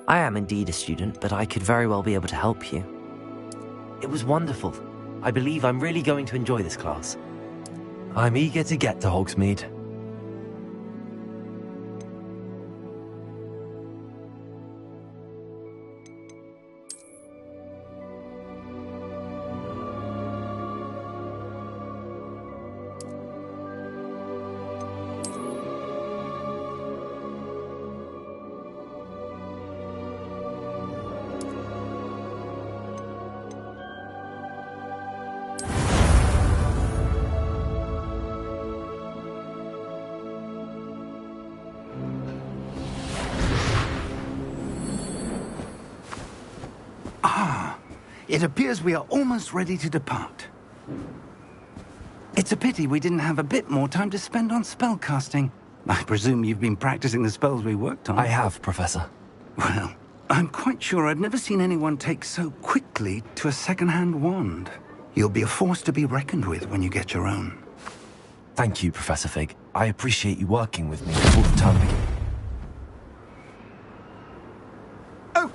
I am indeed a student, but I could very well be able to help you. It was wonderful. I believe I'm really going to enjoy this class. I'm eager to get to Hogsmeade. It appears we are almost ready to depart. It's a pity we didn't have a bit more time to spend on spellcasting. I presume you've been practicing the spells we worked on. I have, Professor. Well, I'm quite sure I've never seen anyone take so quickly to a second-hand wand. You'll be a force to be reckoned with when you get your own. Thank you, Professor Fig. I appreciate you working with me all the time. Oh,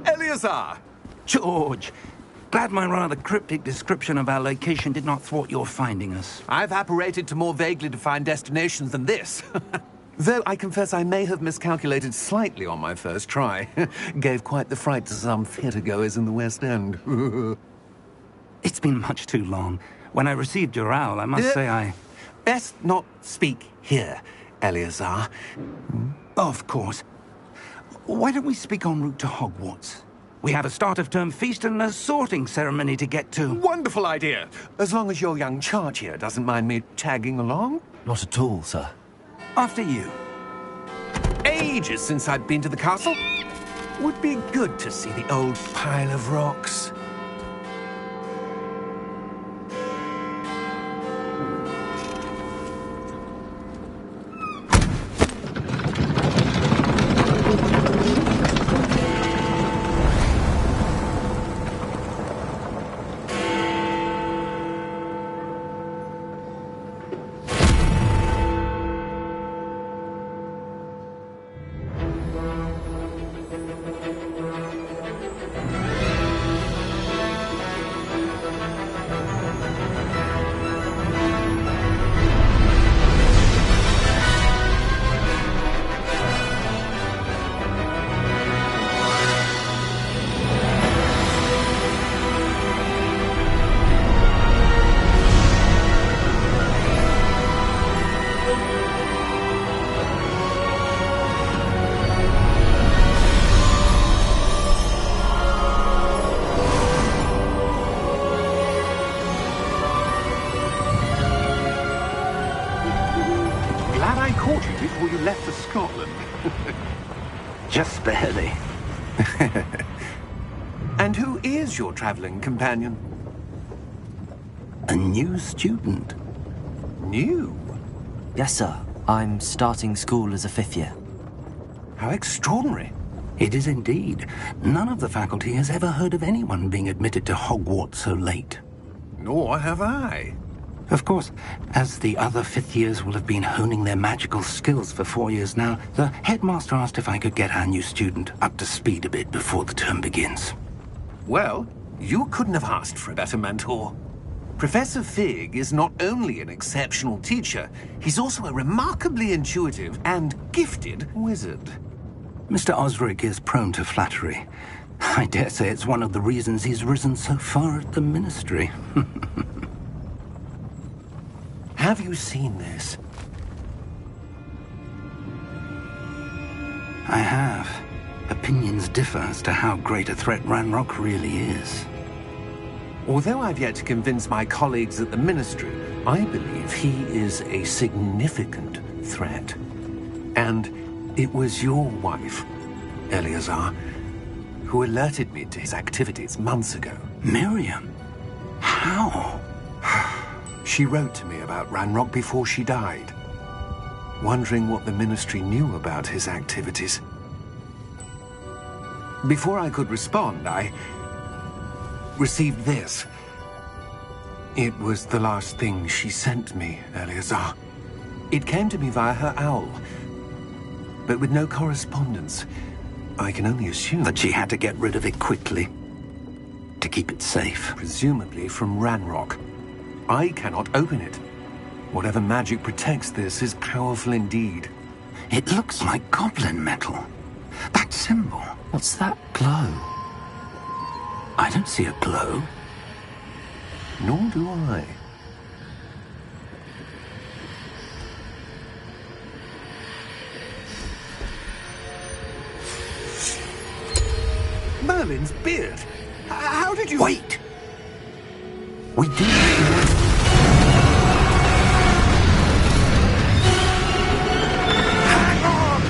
Eleazar! George! Glad my rather cryptic description of our location did not thwart your finding us. I've apparated to more vaguely defined destinations than this. Though I confess I may have miscalculated slightly on my first try. Gave quite the fright to some theatre-goers in the West End. It's been much too long. When I received your owl, I must say I... Best not speak here, Eleazar. Of course. Why don't we speak en route to Hogwarts? We have a start-of-term feast and a sorting ceremony to get to. Wonderful idea! As long as your young charge here doesn't mind me tagging along. Not at all, sir. After you. Ages since I'd been to the castle. Would be good to see the old pile of rocks. I caught you before you left for Scotland. Just barely. And who is your traveling companion? A new student. New? Yes, sir. I'm starting school as a 5th year. How extraordinary. It is indeed. None of the faculty has ever heard of anyone being admitted to Hogwarts so late. Nor have I. Of course, as the other 5th years will have been honing their magical skills for 4 years now, the headmaster asked if I could get our new student up to speed a bit before the term begins. Well, you couldn't have asked for a better mentor. Professor Fig is not only an exceptional teacher, he's also a remarkably intuitive and gifted wizard. Mr. Osric is prone to flattery. I dare say it's one of the reasons he's risen so far at the ministry. Have you seen this? I have. Opinions differ as to how great a threat Ranrock really is. Although I've yet to convince my colleagues at the Ministry, I believe he is a significant threat. And it was your wife, Eleazar, who alerted me to his activities months ago. Miriam? How? She wrote to me about Ranrock before she died, wondering what the Ministry knew about his activities. Before I could respond, I received this. It was the last thing she sent me, Eleazar. It came to me via her owl, but with no correspondence. I can only assume That she had to get rid of it quickly, to keep it safe. presumably from Ranrock. I cannot open it. Whatever magic protects this is powerful indeed. It looks like goblin metal. That symbol. What's that glow? I don't see a glow. Nor do I. Merlin's beard. How did you... Wait! We do. Hang on!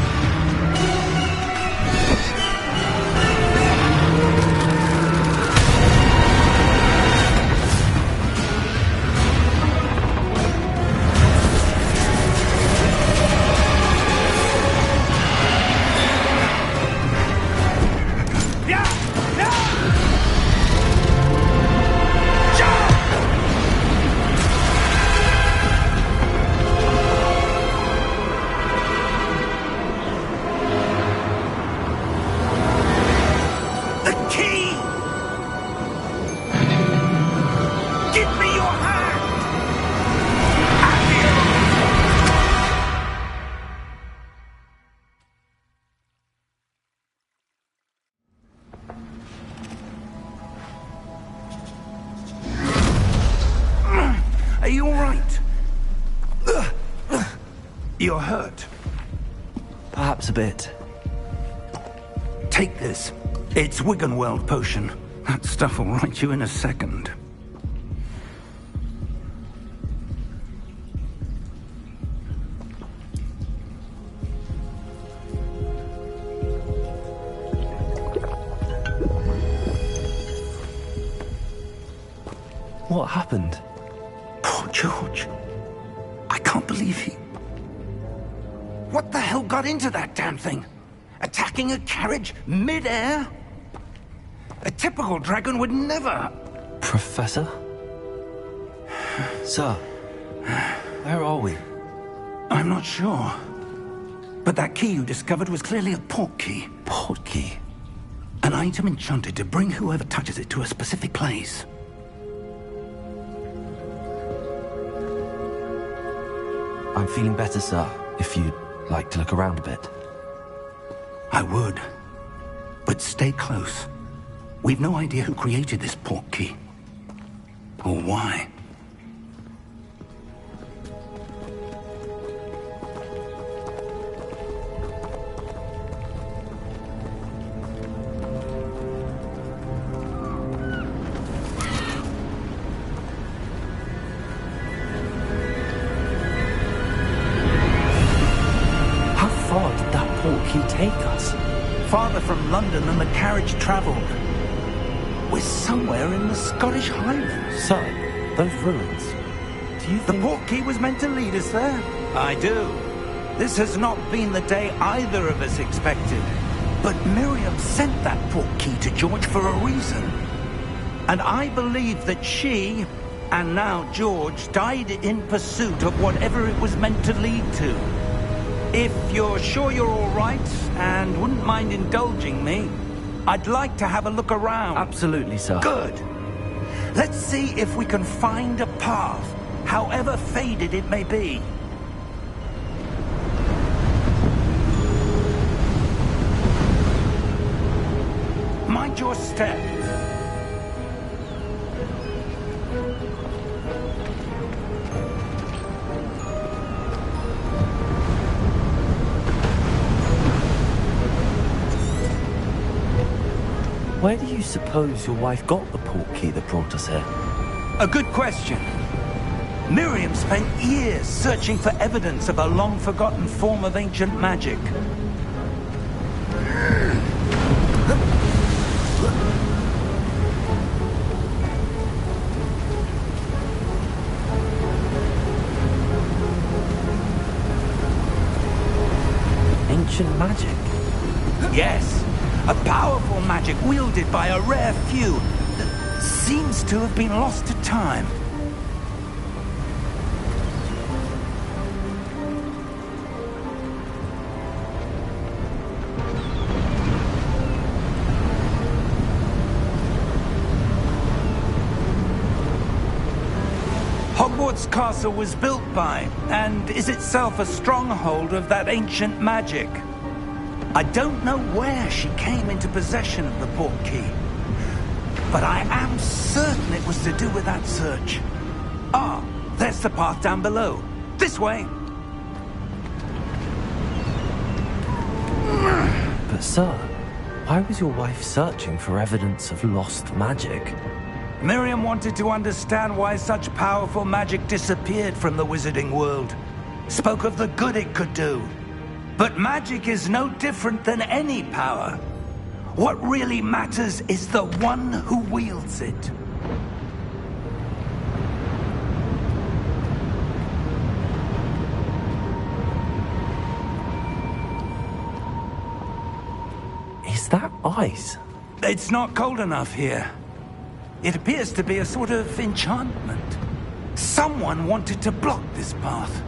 The key! Give me your hand! Are you all right? You're hurt. Perhaps a bit. Take this. It's Wiggenweld potion. That stuff will right you in a second. What happened? Poor George. I can't believe he... What the hell got into that damn thing? Attacking a carriage mid-air? A typical dragon would never... Professor? Sir, where are we? I'm not sure. But that key you discovered was clearly a port key. Port key? An item enchanted to bring whoever touches it to a specific place. I'm feeling better, sir, if you'd like to look around a bit. I would. But stay close. We've no idea who created this port key. Or why. far did that portkey take us? Farther from London than the carriage travelled. We're somewhere in the Scottish Highlands. Sir, those ruins. Do you The think... portkey was meant to lead us there? I do. This has not been the day either of us expected. But Miriam sent that portkey to George for a reason. And I believe that she, and now George, died in pursuit of whatever it was meant to lead to. If you're sure you're all right, and wouldn't mind indulging me, I'd like to have a look around. Absolutely, sir. Good. Let's see if we can find a path, however faded it may be. Mind your step. Where do you suppose your wife got the portkey that brought us here? A good question. Miriam spent years searching for evidence of a long-forgotten form of ancient magic. Ancient magic? Yes, a powerful magic wielded by a rare few that seems to have been lost to time. Hogwarts Castle was built by, and is itself a stronghold of that ancient magic. I don't know where she came into possession of the portkey, but I am certain it was to do with that search. Ah, there's the path down below. This way. But sir, why was your wife searching for evidence of lost magic? Miriam wanted to understand why such powerful magic disappeared from the wizarding world. Spoke of the good it could do. But magic is no different than any power. What really matters is the one who wields it. Is that ice? It's not cold enough here. It appears to be a sort of enchantment. Someone wanted to block this path.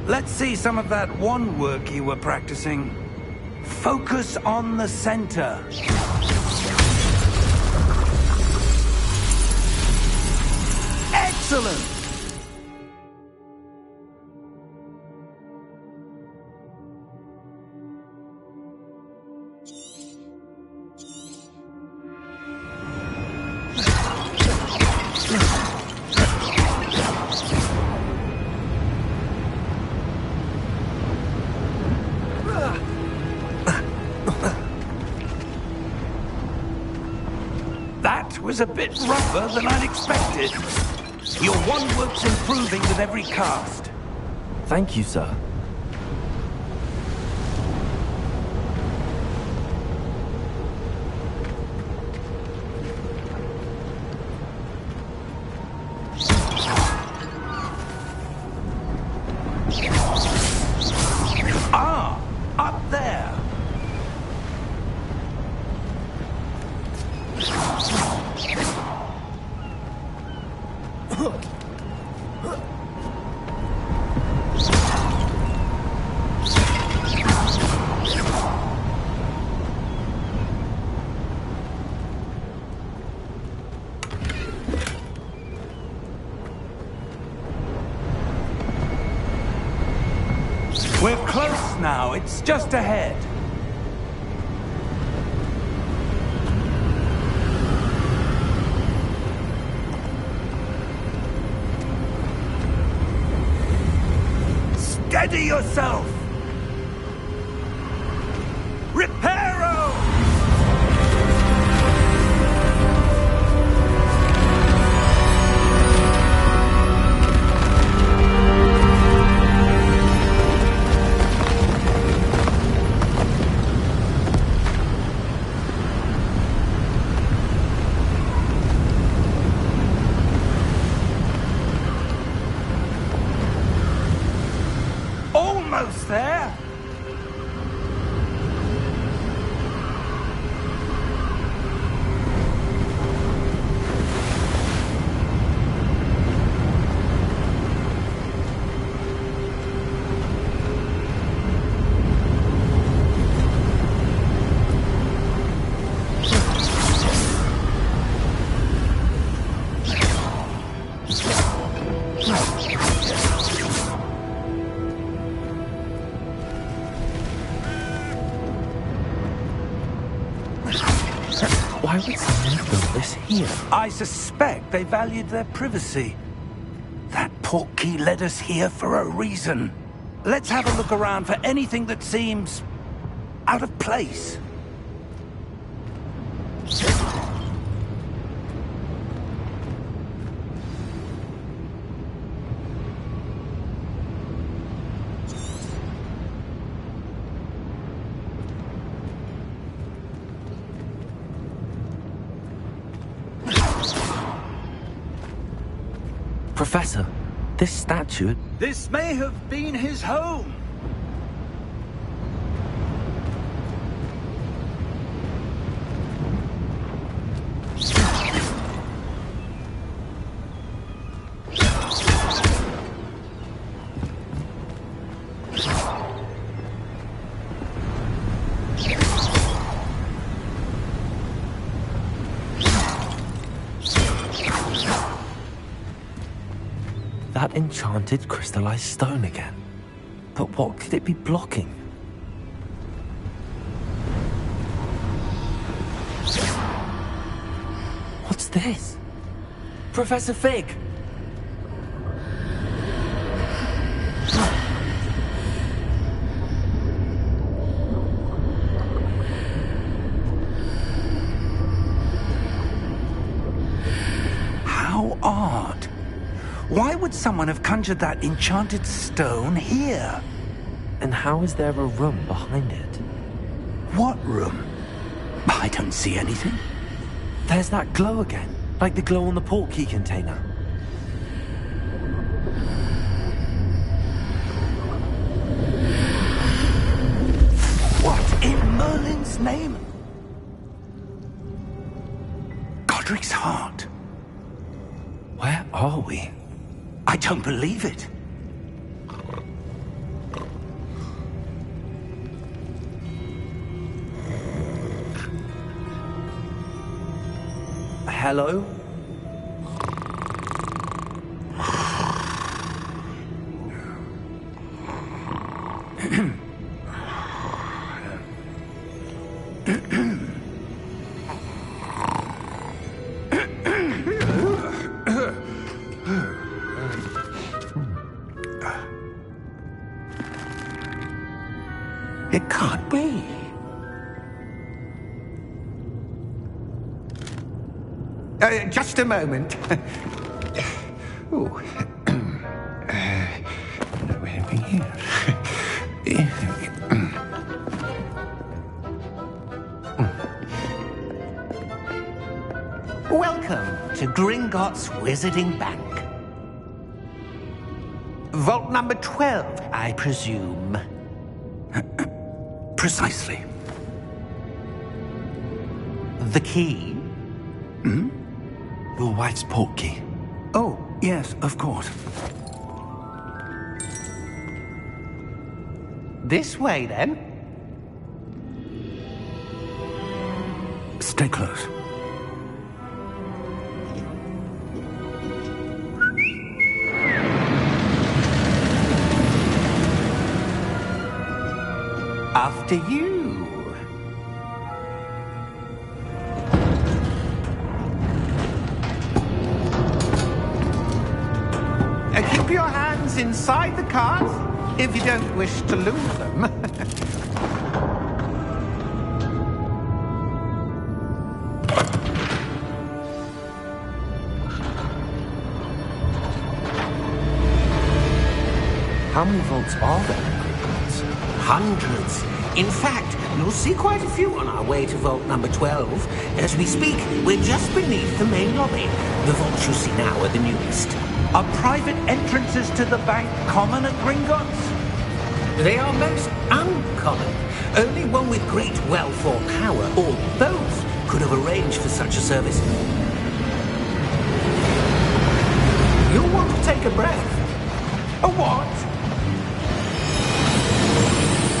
Let's see some of that wand work you were practicing. Focus on the center. Excellent! That was a bit rougher than I'd expected. Your wand work's improving with every cast. Thank you, sir. Ah, up there. We're close now. It's just ahead. Steady yourself! Reparo! there? Why would someone have built this here? I suspect they valued their privacy. That portkey led us here for a reason. Let's have a look around for anything that seems out of place. Professor, this statue... This may have been his home. That enchanted crystallized stone again. But what could it be blocking? What's this? Professor Fig! How odd. Why would someone have conjured that enchanted stone here? And how is there a room behind it? What room? I don't see anything. There's that glow again, like the glow on the portkey container. What in Merlin's name? Godric's heart. Where are we? I don't believe it. Hello? It can't be. Just a moment. Ooh. Where are we here? Welcome to Gringotts Wizarding Bank. Vault number 12, I presume. Precisely. The key? Hmm? Your wife's portkey. Oh, yes, of course. This way, then. Stay close. After you. Keep your hands inside the cart if you don't wish to lose them. How many vaults are there in Gringotts? Hundreds. In fact, you'll see quite a few on our way to vault number 12. As we speak, we're just beneath the main lobby. The vaults you see now are the newest. Are private entrances to the bank common at Gringotts? They are most uncommon. Only one with great wealth or power, or both, could have arranged for such a service. You'll want to take a breath. A what?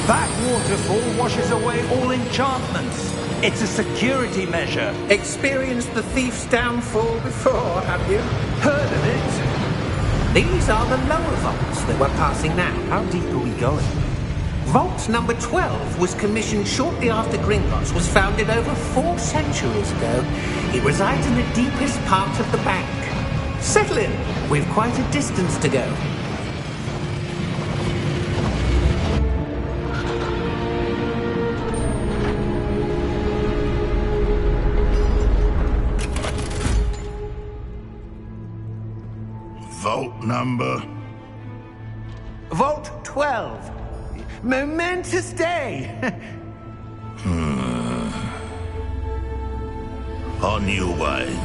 That waterfall washes away all enchantments. It's a security measure. Experienced the thief's downfall before, have you? Heard of it? These are the lower vaults that we're passing now. How deep are we going? Vault number 12 was commissioned shortly after Gringotts was founded over 4 centuries ago. It resides in the deepest part of the bank. Settle in. We've quite a distance to go. Vault number? Vault 12. Momentous day. On your way.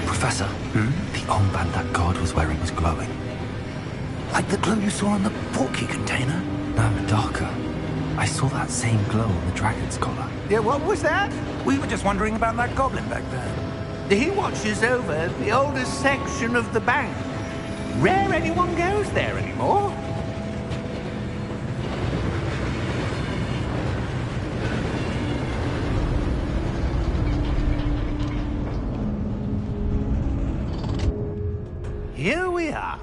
Professor, the armband that guard was wearing was glowing. Like the glow you saw on the portkey container? No, darker. I saw that same glow on the dragon's collar. Yeah, what was that? We were just wondering about that goblin back there. He watches over the oldest section of the bank. Rare anyone goes there anymore. Here we are.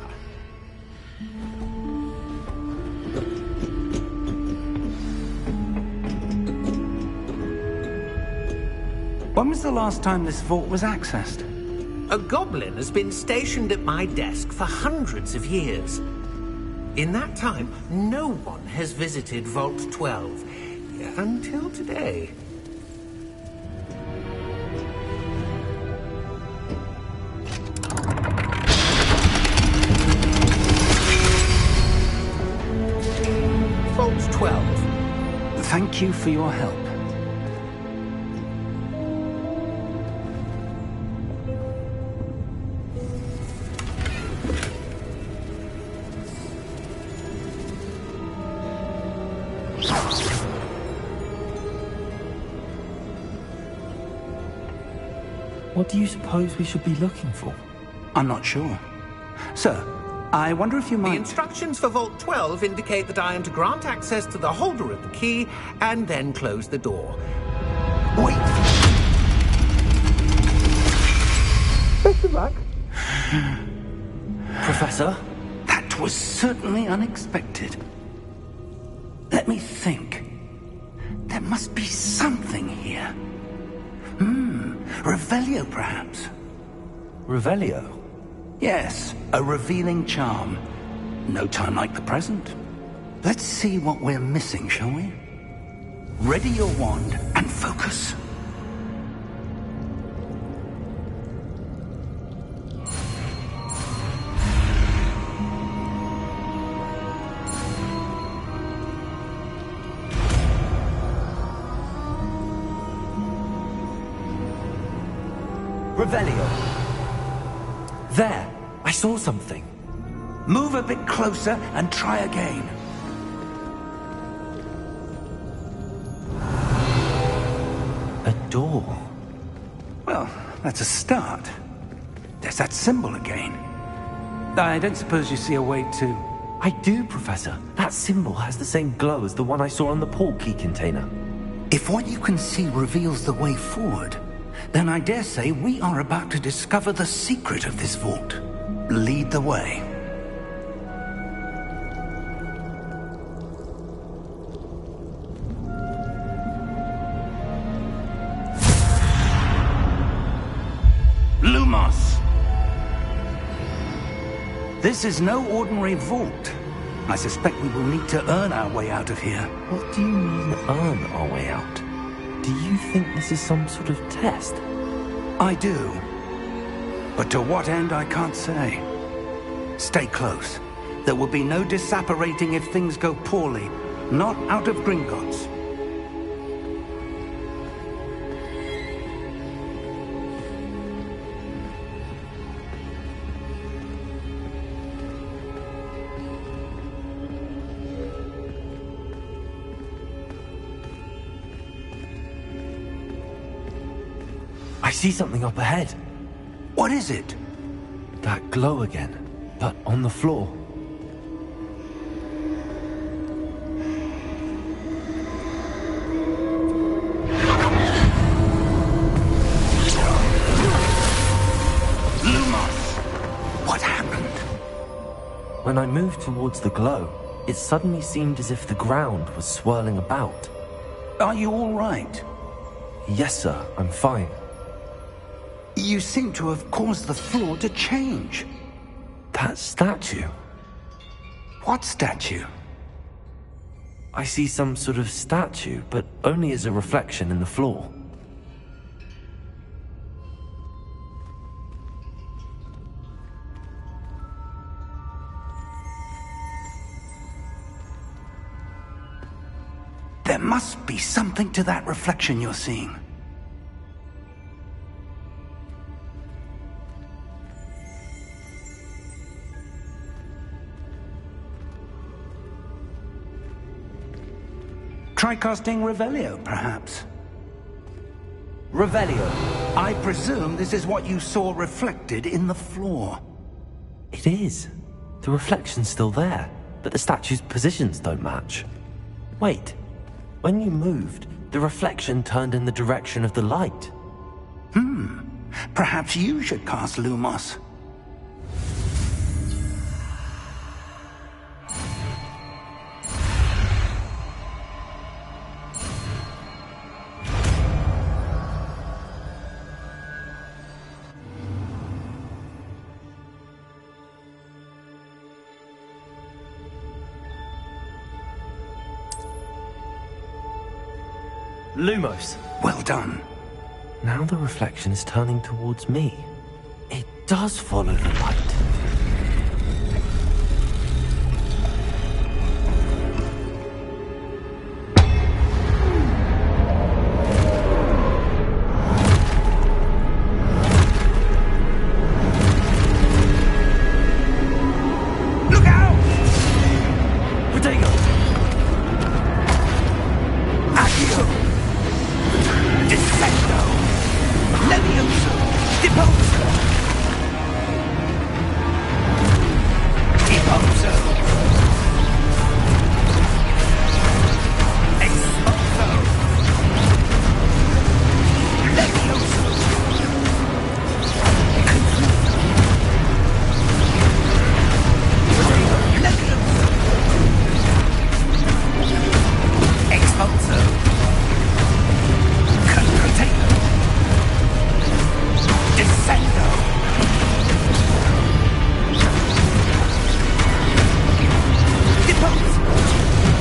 When was the last time this vault was accessed? A goblin has been stationed at my desk for hundreds of years. In that time, no one has visited Vault 12. Until today. Vault 12. Thank you for your help. What do you suppose we should be looking for? I'm not sure. Sir, I wonder if you The might... instructions for Vault 12 indicate that I am to grant access to the holder of the key and then close the door. Wait! Best of luck. Professor? That was certainly unexpected. Let me think. There must be something here. Revelio, perhaps? Revelio? Yes, a revealing charm. No time like the present. Let's see what we're missing, shall we? Ready your wand and focus. Revelio. There, I saw something. Move a bit closer and try again. A door. Well, that's a start. There's that symbol again. I don't suppose you see a way to... I do, Professor. That symbol has the same glow as the one I saw on the portkey container. If what you can see reveals the way forward, then I dare say we are about to discover the secret of this vault. Lead the way. Lumos! This is no ordinary vault. I suspect we will need to earn our way out of here. What do you mean, earn our way out? Do you think this is some sort of test? I do. But to what end, I can't say. Stay close. There will be no disapparating if things go poorly. Not out of Gringotts. I see something up ahead. What is it? That glow again, but on the floor. What happened? When I moved towards the glow, it suddenly seemed as if the ground was swirling about. Are you all right? Yes, sir, I'm fine. You seem to have caused the floor to change. That statue. What statue? I see some sort of statue, but only as a reflection in the floor. There must be something to that reflection you're seeing. Try casting Revelio, perhaps. Revelio. I presume this is what you saw reflected in the floor. It is. The reflection's still there, but the statue's positions don't match. Wait, when you moved, the reflection turned in the direction of the light. Perhaps you should cast Lumos. Lumos. Well done. Now the reflection is turning towards me. It does follow the light. Look out! Protego! Accio! Descendo! Levioso! Deposo! Deposo! Exposo! Levioso! Levioso! Exposo! Potato! Descendo! Depose!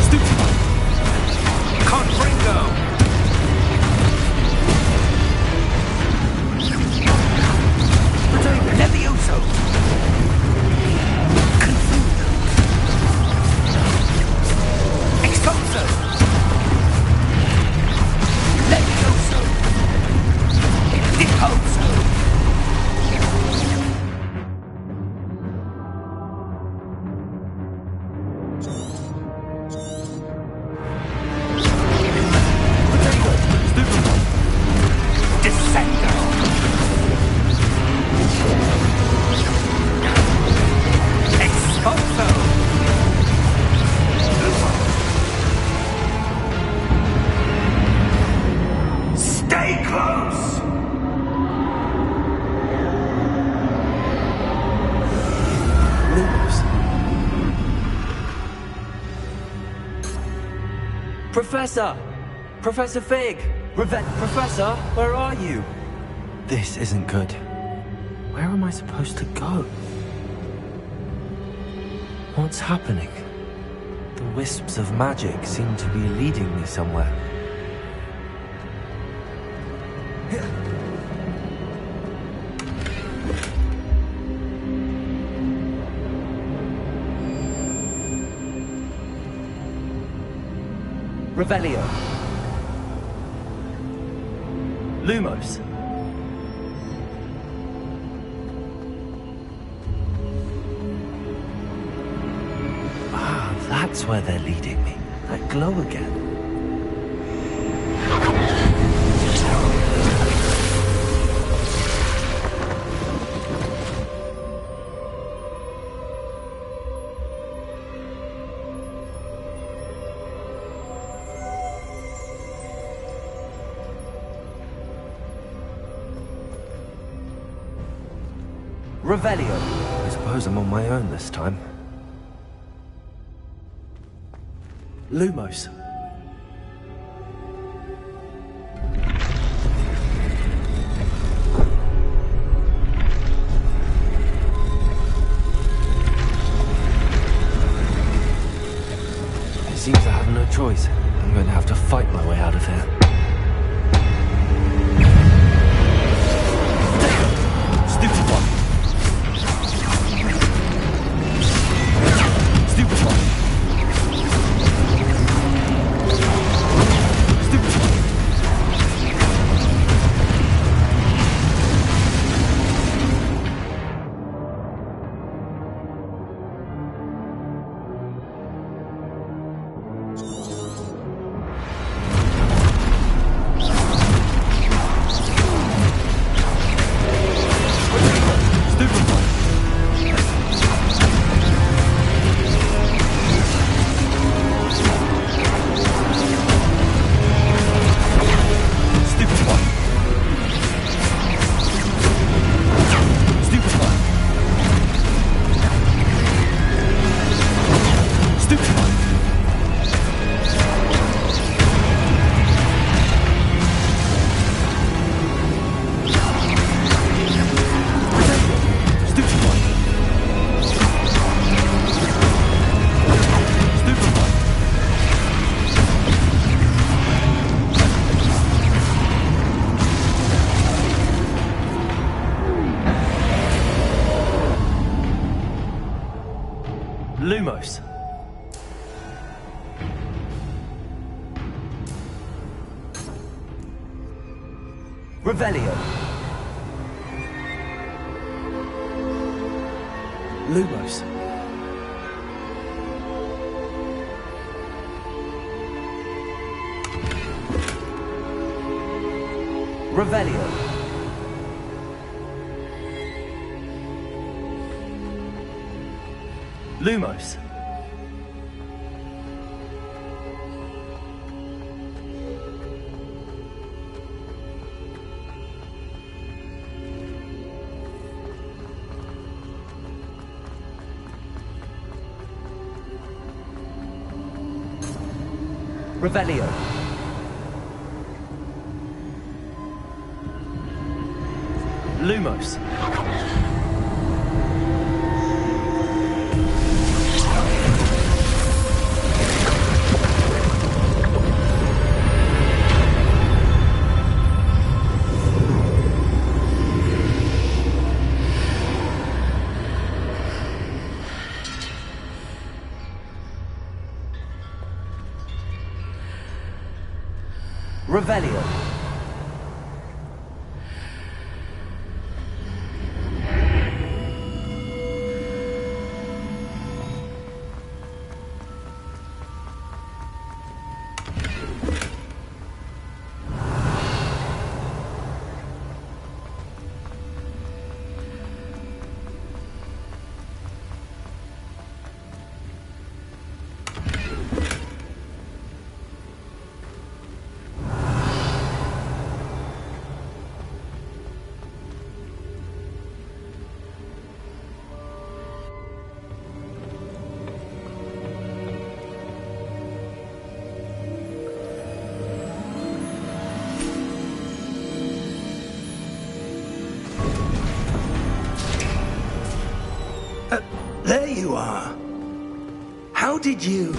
Stupido! Confringo! Potato! Levioso! Confundo! Exposo! Levioso! Deposo! Descendo! Exposo! Stay close! Lumos. Professor! Professor Fig! Professor, where are you? This isn't good. Where am I supposed to go? What's happening? The wisps of magic seem to be leading me somewhere. Revelio. Lumos. Ah, that's where they're leading me. That glow again. Revelio. I suppose I'm on my own this time. Lumos. It seems I have no choice. I'm going to have to fight my way out of here. Stupid one. Stupid one. Stupid one. Stupid one. Stupid one. Stupid one. Stupid one. Stupid one. Stupid one. Lumos. Revelio. Lumos. Revelio. Lumos. Revelio. Lumos. Revelio. There you are. How did you...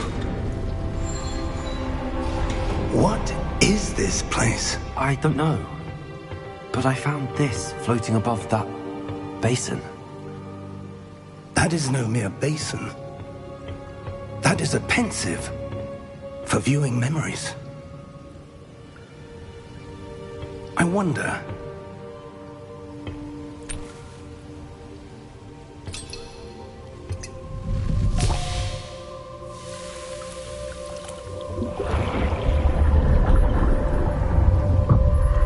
What is this place? I don't know. But I found this floating above that basin. That is no mere basin. That is a pensive for viewing memories. I wonder...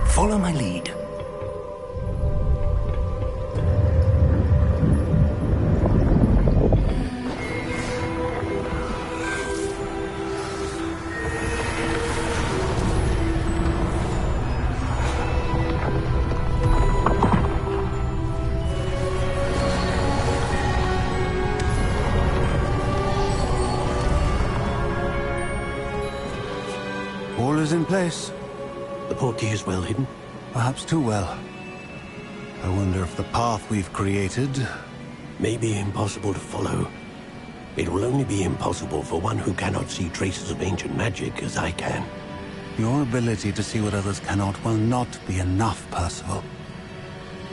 Follow my lead. All is in place. The portkey is well hidden. Perhaps too well. I wonder if the path we've created... May be impossible to follow. It will only be impossible for one who cannot see traces of ancient magic as I can. Your ability to see what others cannot will not be enough, Percival.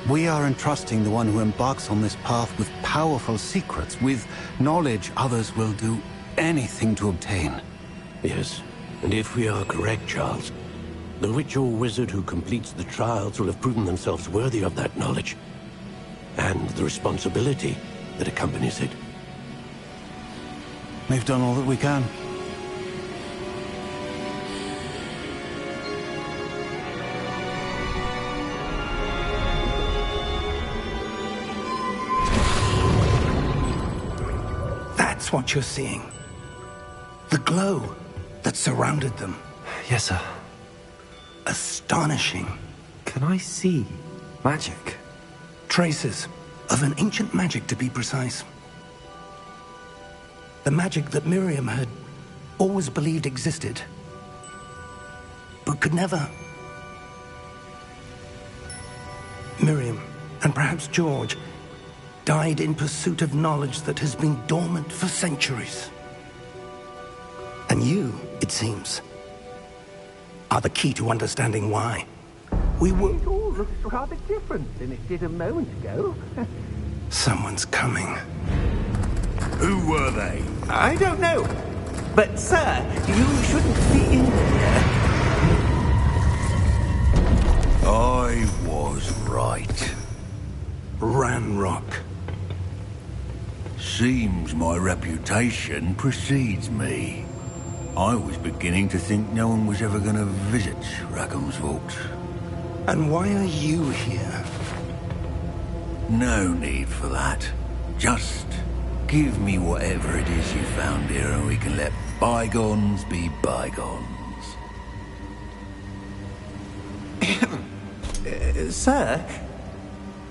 We are entrusting the one who embarks on this path with powerful secrets, with knowledge others will do anything to obtain. Yes, and if we are correct, Charles, the witch or wizard who completes the trials will have proven themselves worthy of that knowledge, and the responsibility that accompanies it. We've done all that we can. That's what you're seeing. The glow that surrounded them. Yes, sir. Astonishing. Can I see magic? Traces of an ancient magic, to be precise. The magic that Miriam had always believed existed, but could never. Miriam, and perhaps George, died in pursuit of knowledge that has been dormant for centuries. And you, it seems, are the key to understanding why. It all looks rather different than it did a moment ago. Someone's coming. Who were they? I don't know. But, sir, you shouldn't be in there. I was right. Ranrock. Seems my reputation precedes me. I was beginning to think no one was ever going to visit Rackham's Vault. And why are you here? No need for that. Just give me whatever it is you found here and we can let bygones be bygones. Sir,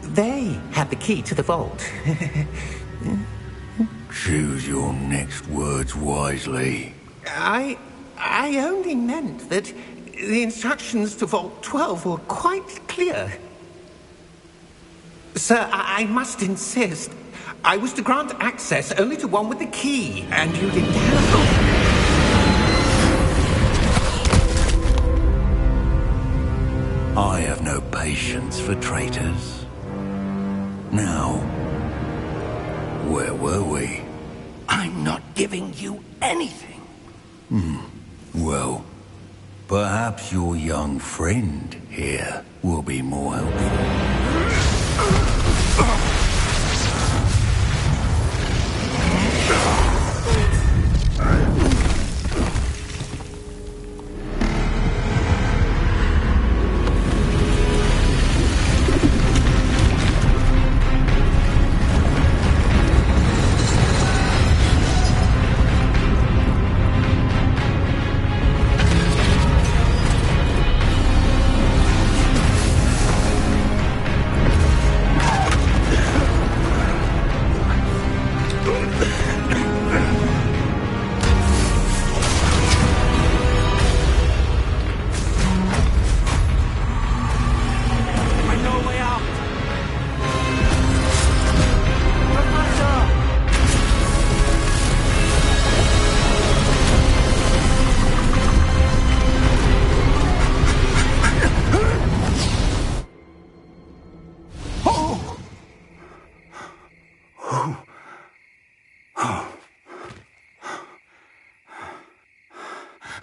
they have the key to the vault. Choose your next words wisely. I only meant that the instructions to Vault 12 were quite clear. Sir, I must insist. I was to grant access only to one with the key, and you didn't have... I have no patience for traitors. Now, where were we? I'm not giving you anything. Well, perhaps your young friend here will be more helpful.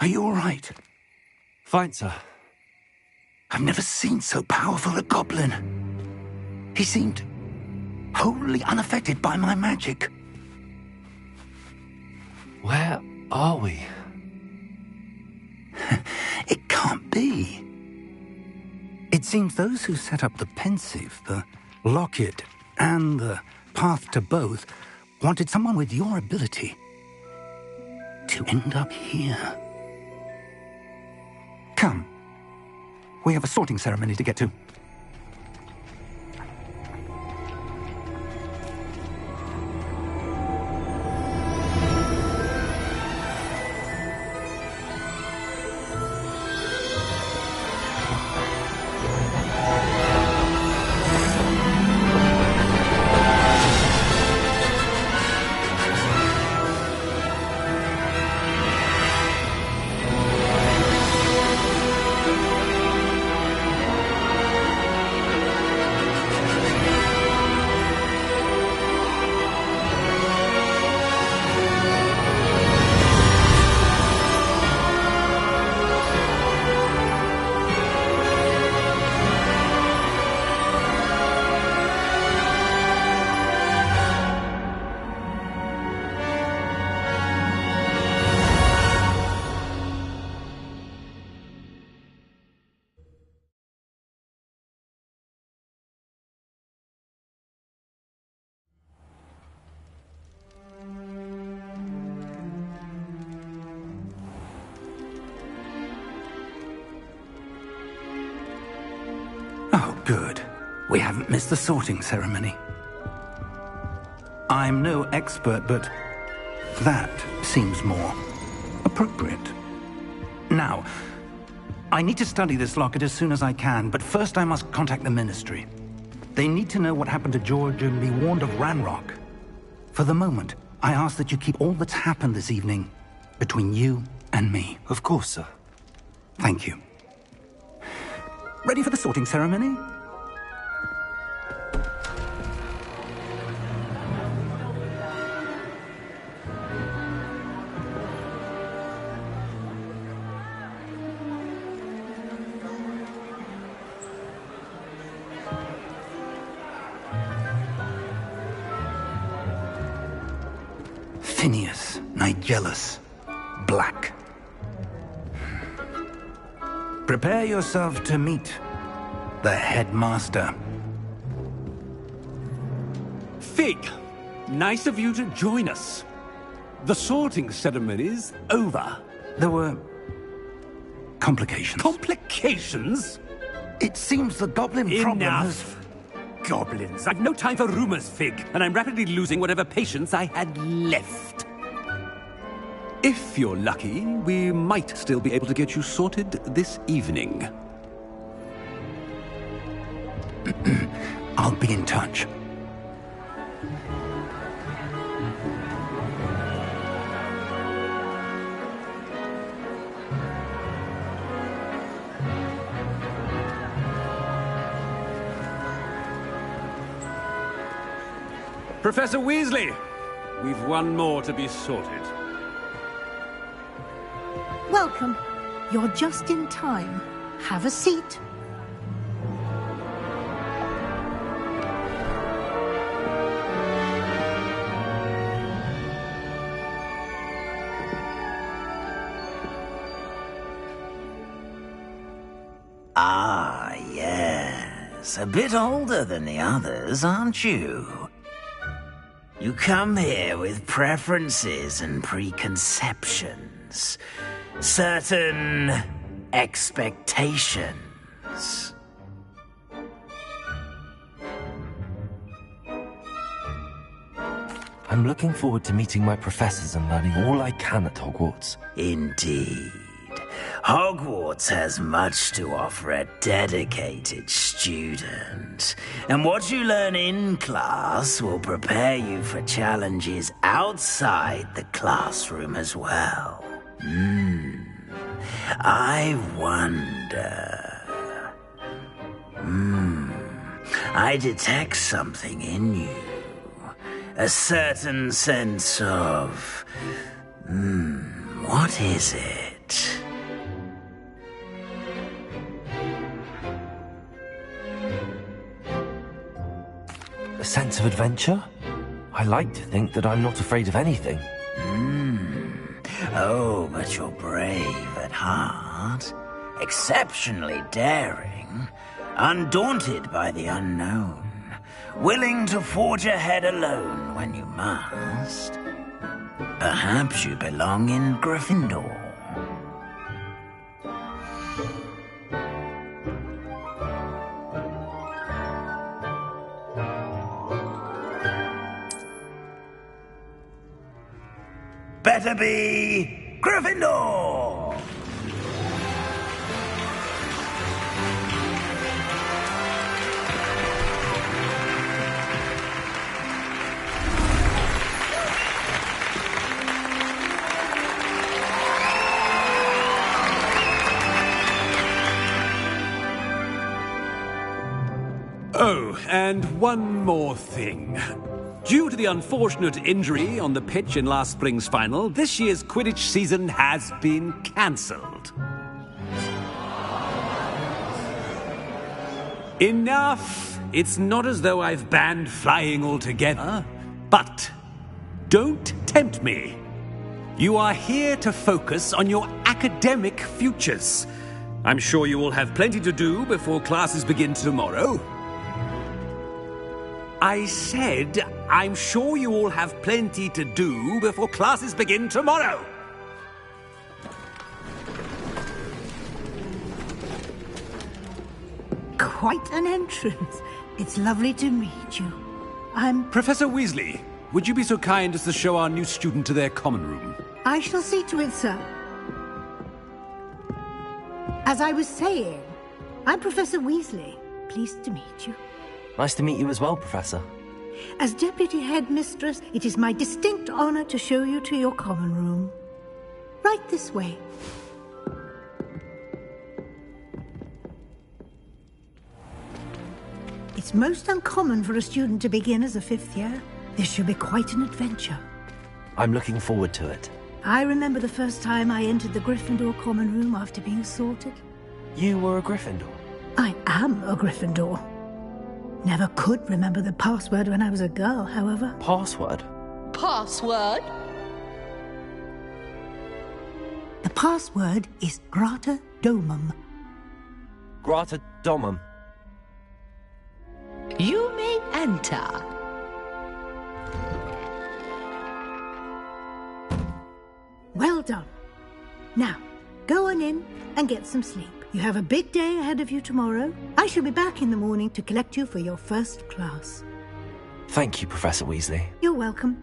Are you all right? Fine, sir. I've never seen so powerful a goblin. He seemed wholly unaffected by my magic. Where are we? It can't be. It seems those who set up the pensive, the locket, and the path to both wanted someone with your ability to end up here. Come. We have a sorting ceremony to get to. Oh, good. We haven't missed the sorting ceremony. I'm no expert, but that seems more appropriate. Now, I need to study this locket as soon as I can, but first I must contact the Ministry. They need to know what happened to George and be warned of Ranrock. For the moment, I ask that you keep all that's happened this evening between you and me. Of course, sir. Thank you. Ready for the sorting ceremony? Phineas, Nigellus, Black. Prepare yourself to meet the headmaster. Fig, nice of you to join us. The sorting ceremony's over. There were complications. Complications? It seems the goblin problem has... Enough. Goblins. I've no time for rumors, Fig, and I'm rapidly losing whatever patience I had left. If you're lucky, we might still be able to get you sorted this evening. I'll be in touch. Professor Weasley, we've one more to be sorted. Welcome. You're just in time. Have a seat. Ah, yes. A bit older than the others, aren't you? You come here with preferences and preconceptions. Certain expectations. I'm looking forward to meeting my professors and learning all I can at Hogwarts. Indeed. Hogwarts has much to offer a dedicated student. And what you learn in class will prepare you for challenges outside the classroom as well. I wonder... I detect something in you. A certain sense of... what is it? of adventure. I like to think that I'm not afraid of anything. Oh, but you're brave at heart. Exceptionally daring. Undaunted by the unknown. Willing to forge ahead alone when you must. Perhaps you belong in Gryffindor. Better be Gryffindor! Oh, and one more thing. Due to the unfortunate injury on the pitch in last spring's final, this year's Quidditch season has been cancelled. Enough! It's not as though I've banned flying altogether. But don't tempt me. You are here to focus on your academic futures. I'm sure you will have plenty to do before classes begin tomorrow. I said, I'm sure you all have plenty to do before classes begin tomorrow. Quite an entrance. It's lovely to meet you. I'm... Professor Weasley, would you be so kind as to show our new student to their common room? I shall see to it, sir. As I was saying, I'm Professor Weasley. Pleased to meet you. Nice to meet you as well, Professor. As Deputy Headmistress, it is my distinct honor to show you to your common room. Right this way. It's most uncommon for a student to begin as a fifth year. This should be quite an adventure. I'm looking forward to it. I remember the first time I entered the Gryffindor common room after being sorted. You were a Gryffindor? I am a Gryffindor. Never could remember the password when I was a girl, however. Password? Password? The password is Grata Domum. Grata Domum. You may enter. Well done. Now, go on in and get some sleep. You have a big day ahead of you tomorrow. I shall be back in the morning to collect you for your first class. Thank you, Professor Weasley. You're welcome.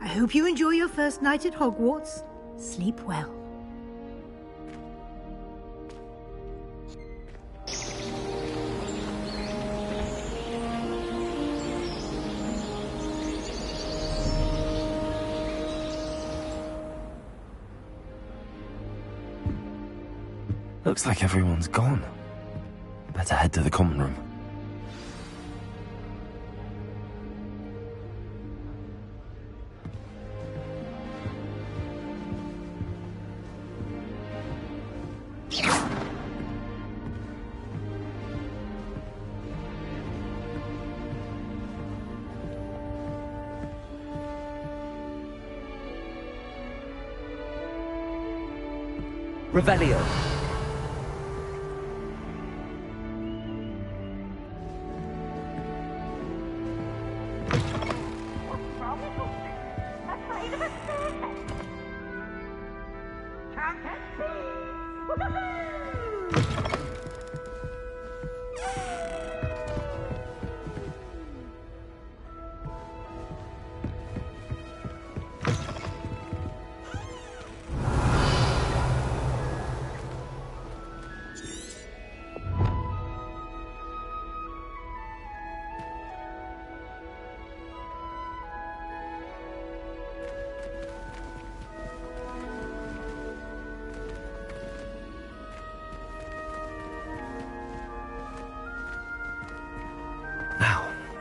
I hope you enjoy your first night at Hogwarts. Sleep well. Looks like everyone's gone. Better head to the common room. Revelio.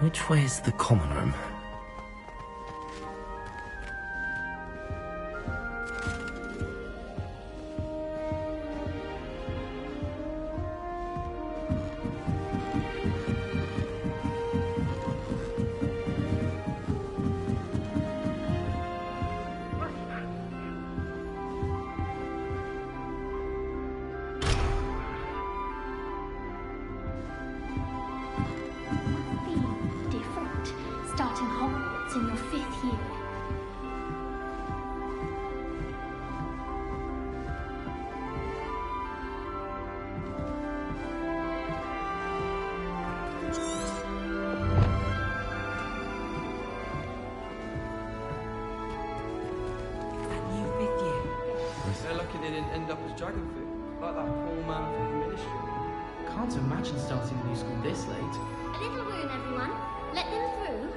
Which way is the common room? They're lucky they didn't end up as dragon food, like that poor man from the ministry. Can't imagine starting a new school this late. A little room, everyone. Let them through.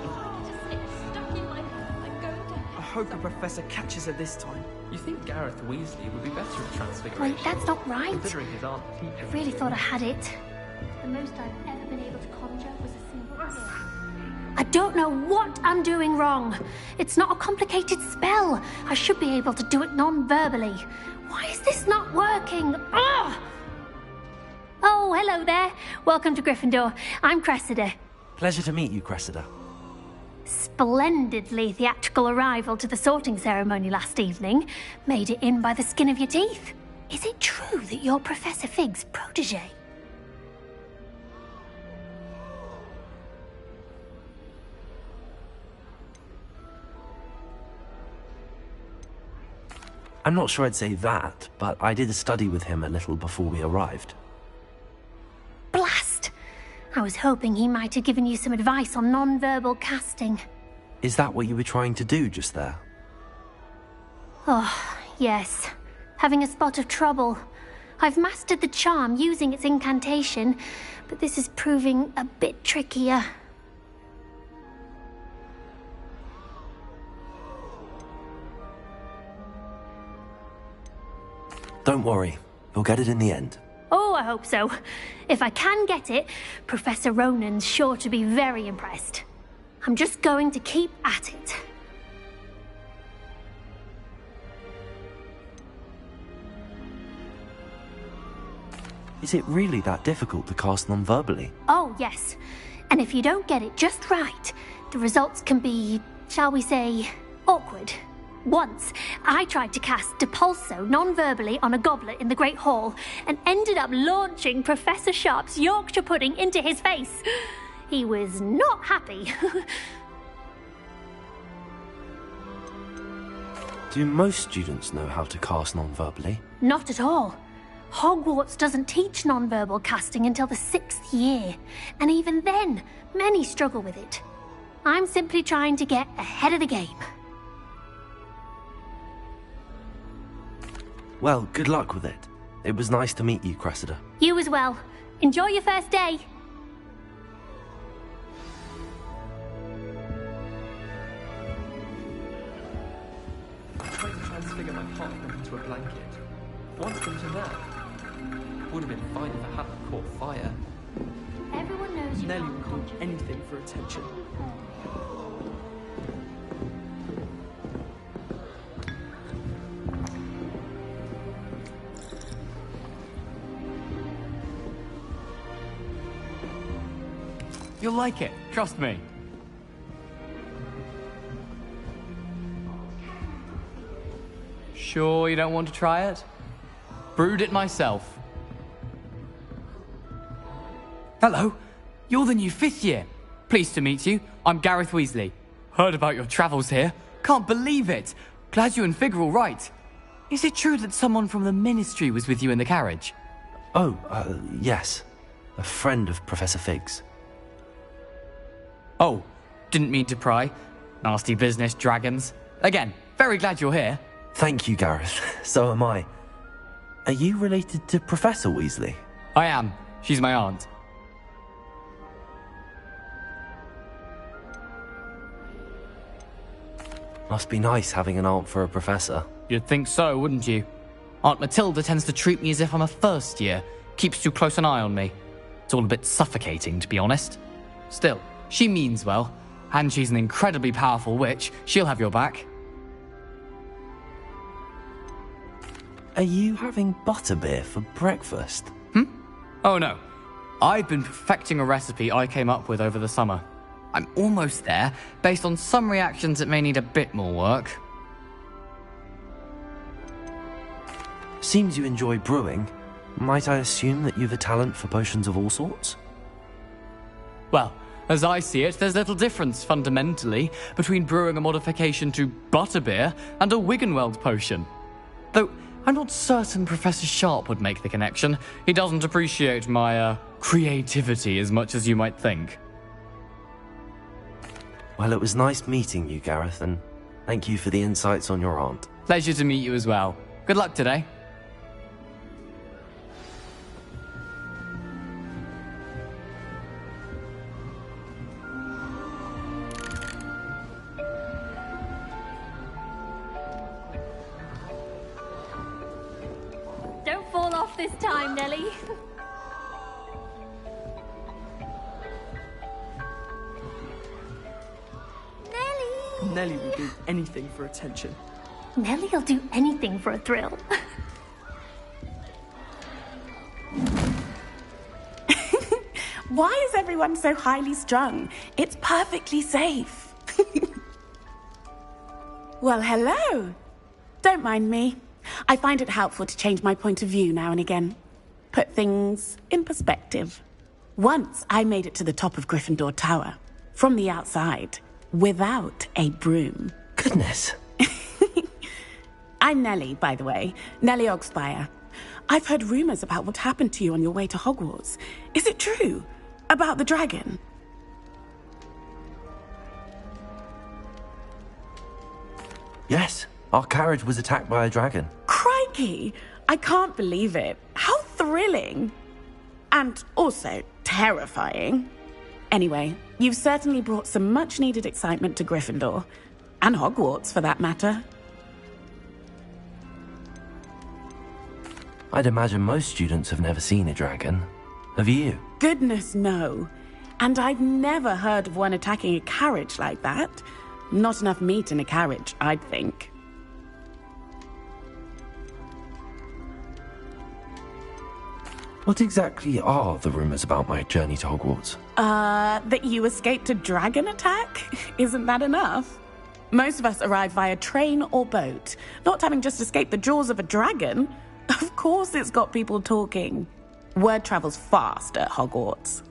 If I could just get stuck in like I'm going to I hope a professor catches her this time. You think Gareth Weasley would be better at transfiguration? Wait, that's not right. Considering his aunt teacher. I really thought I had it. The most I've ever been able to conjure was a simple kiss. I don't know what I'm doing wrong. It's not a complicated spell. I should be able to do it non-verbally. Why is this not working? Ugh! Oh, hello there. Welcome to Gryffindor. I'm Cressida. Pleasure to meet you, Cressida. Splendidly theatrical arrival to the sorting ceremony last evening. Made it in by the skin of your teeth. Is it true that you're Professor Fig's protege? I'm not sure I'd say that, but I did study with him a little before we arrived. Blast! I was hoping he might have given you some advice on non-verbal casting. Is that what you were trying to do just there? Oh, yes. Having a spot of trouble. I've mastered the charm using its incantation, but this is proving a bit trickier. Don't worry, you'll get it in the end. Oh, I hope so. If I can get it, Professor Ronan's sure to be very impressed. I'm just going to keep at it. Is it really that difficult to cast non-verbally? Oh, yes. And if you don't get it just right, the results can be, shall we say, awkward. Once, I tried to cast Depulso non-verbally on a goblet in the Great Hall and ended up launching Professor Sharp's Yorkshire pudding into his face. He was not happy. Do most students know how to cast non-verbally? Not at all. Hogwarts doesn't teach non-verbal casting until the 6th year, and even then, many struggle with it. I'm simply trying to get ahead of the game. Well, good luck with it. It was nice to meet you, Cressida. You as well. Enjoy your first day. I tried to transfigure my partner into a blanket. What's come to that? Would have been fine if I hadn't caught fire. Everyone knows you Nellie can't would conjure. do anything for attention. You'll like it, trust me. Sure you don't want to try it? Brewed it myself. Hello, you're the new 5th year. Pleased to meet you. I'm Gareth Weasley. Heard about your travels here. Can't believe it. Glad you and Fig are all right. Is it true that someone from the Ministry was with you in the carriage? Oh, yes. A friend of Professor Fig's. Oh, didn't mean to pry. Nasty business, dragons. Again, very glad you're here. Thank you, Gareth. So am I. Are you related to Professor Weasley? I am. She's my aunt. Must be nice having an aunt for a professor. You'd think so, wouldn't you? Aunt Matilda tends to treat me as if I'm a first year. Keeps too close an eye on me. It's all a bit suffocating, to be honest. Still, she means well. And she's an incredibly powerful witch. She'll have your back. Are you having butterbeer for breakfast? Oh no. I've been perfecting a recipe I came up with over the summer. I'm almost there. Based on some reactions, it may need a bit more work. Seems you enjoy brewing. Might I assume that you've a talent for potions of all sorts? Well, as I see it, there's little difference, fundamentally, between brewing a modification to butterbeer and a Wiggenweld potion. Though, I'm not certain Professor Sharp would make the connection. He doesn't appreciate my, creativity as much as you might think. Well, it was nice meeting you, Gareth, and thank you for the insights on your aunt. Pleasure to meet you as well. Good luck today. Don't fall off this time, Nellie. Nellie will do anything for attention. Nellie'll do anything for a thrill. Why is everyone so highly strung? It's perfectly safe. Well, hello. Don't mind me. I find it helpful to change my point of view now and again. Put things in perspective. Once I made it to the top of Gryffindor Tower, from the outside, without a broom. Goodness. I'm Nellie, by the way. Nellie Ogspire. I've heard rumors about what happened to you on your way to Hogwarts. Is it true? About the dragon? Yes, our carriage was attacked by a dragon. Crikey! I can't believe it. How thrilling! And also terrifying. Anyway, you've certainly brought some much-needed excitement to Gryffindor. And Hogwarts, for that matter. I'd imagine most students have never seen a dragon. Have you? Goodness, no. And I've never heard of one attacking a carriage like that. Not enough meat in a carriage, I'd think. What exactly are the rumors about my journey to Hogwarts? That you escaped a dragon attack? Isn't that enough? Most of us arrive via train or boat, not having just escaped the jaws of a dragon. Of course it's got people talking. Word travels fast at Hogwarts.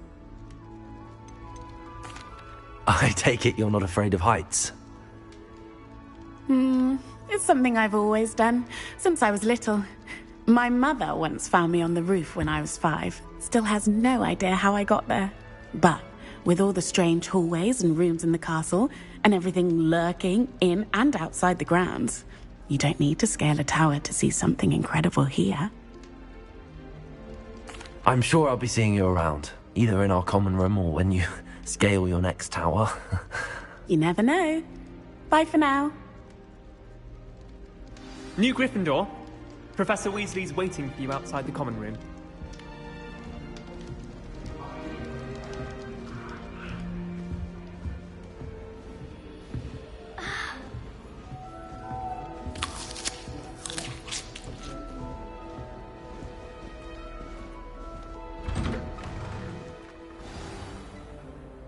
I take it you're not afraid of heights. It's something I've always done, since I was little. My mother once found me on the roof when I was 5. Still has no idea how I got there. But with all the strange hallways and rooms in the castle, and everything lurking in and outside the grounds, you don't need to scale a tower to see something incredible here. I'm sure I'll be seeing you around, either in our common room or when you scale your next tower. You never know. Bye for now. New Gryffindor. Professor Weasley's waiting for you outside the common room.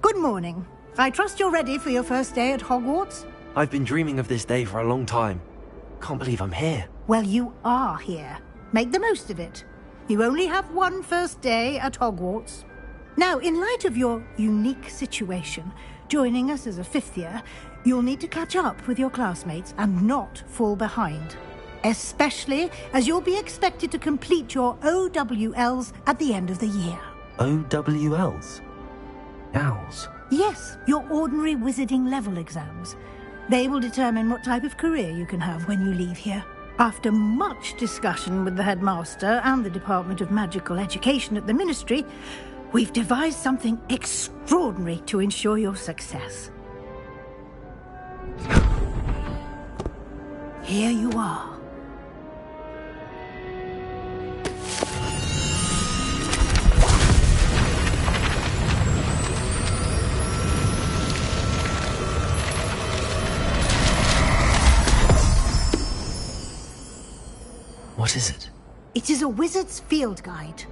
Good morning. I trust you're ready for your first day at Hogwarts? I've been dreaming of this day for a long time. Can't believe I'm here. Well, you are here. Make the most of it. You only have one first day at Hogwarts. Now, in light of your unique situation, joining us as a 5th year, you'll need to catch up with your classmates and not fall behind. Especially as you'll be expected to complete your OWLs at the end of the year. OWLs? Owls? Yes, your ordinary wizarding level exams. They will determine what type of career you can have when you leave here. After much discussion with the headmaster and the Department of Magical Education at the Ministry, we've devised something extraordinary to ensure your success. Here you are. What is it? It is a wizard's field guide.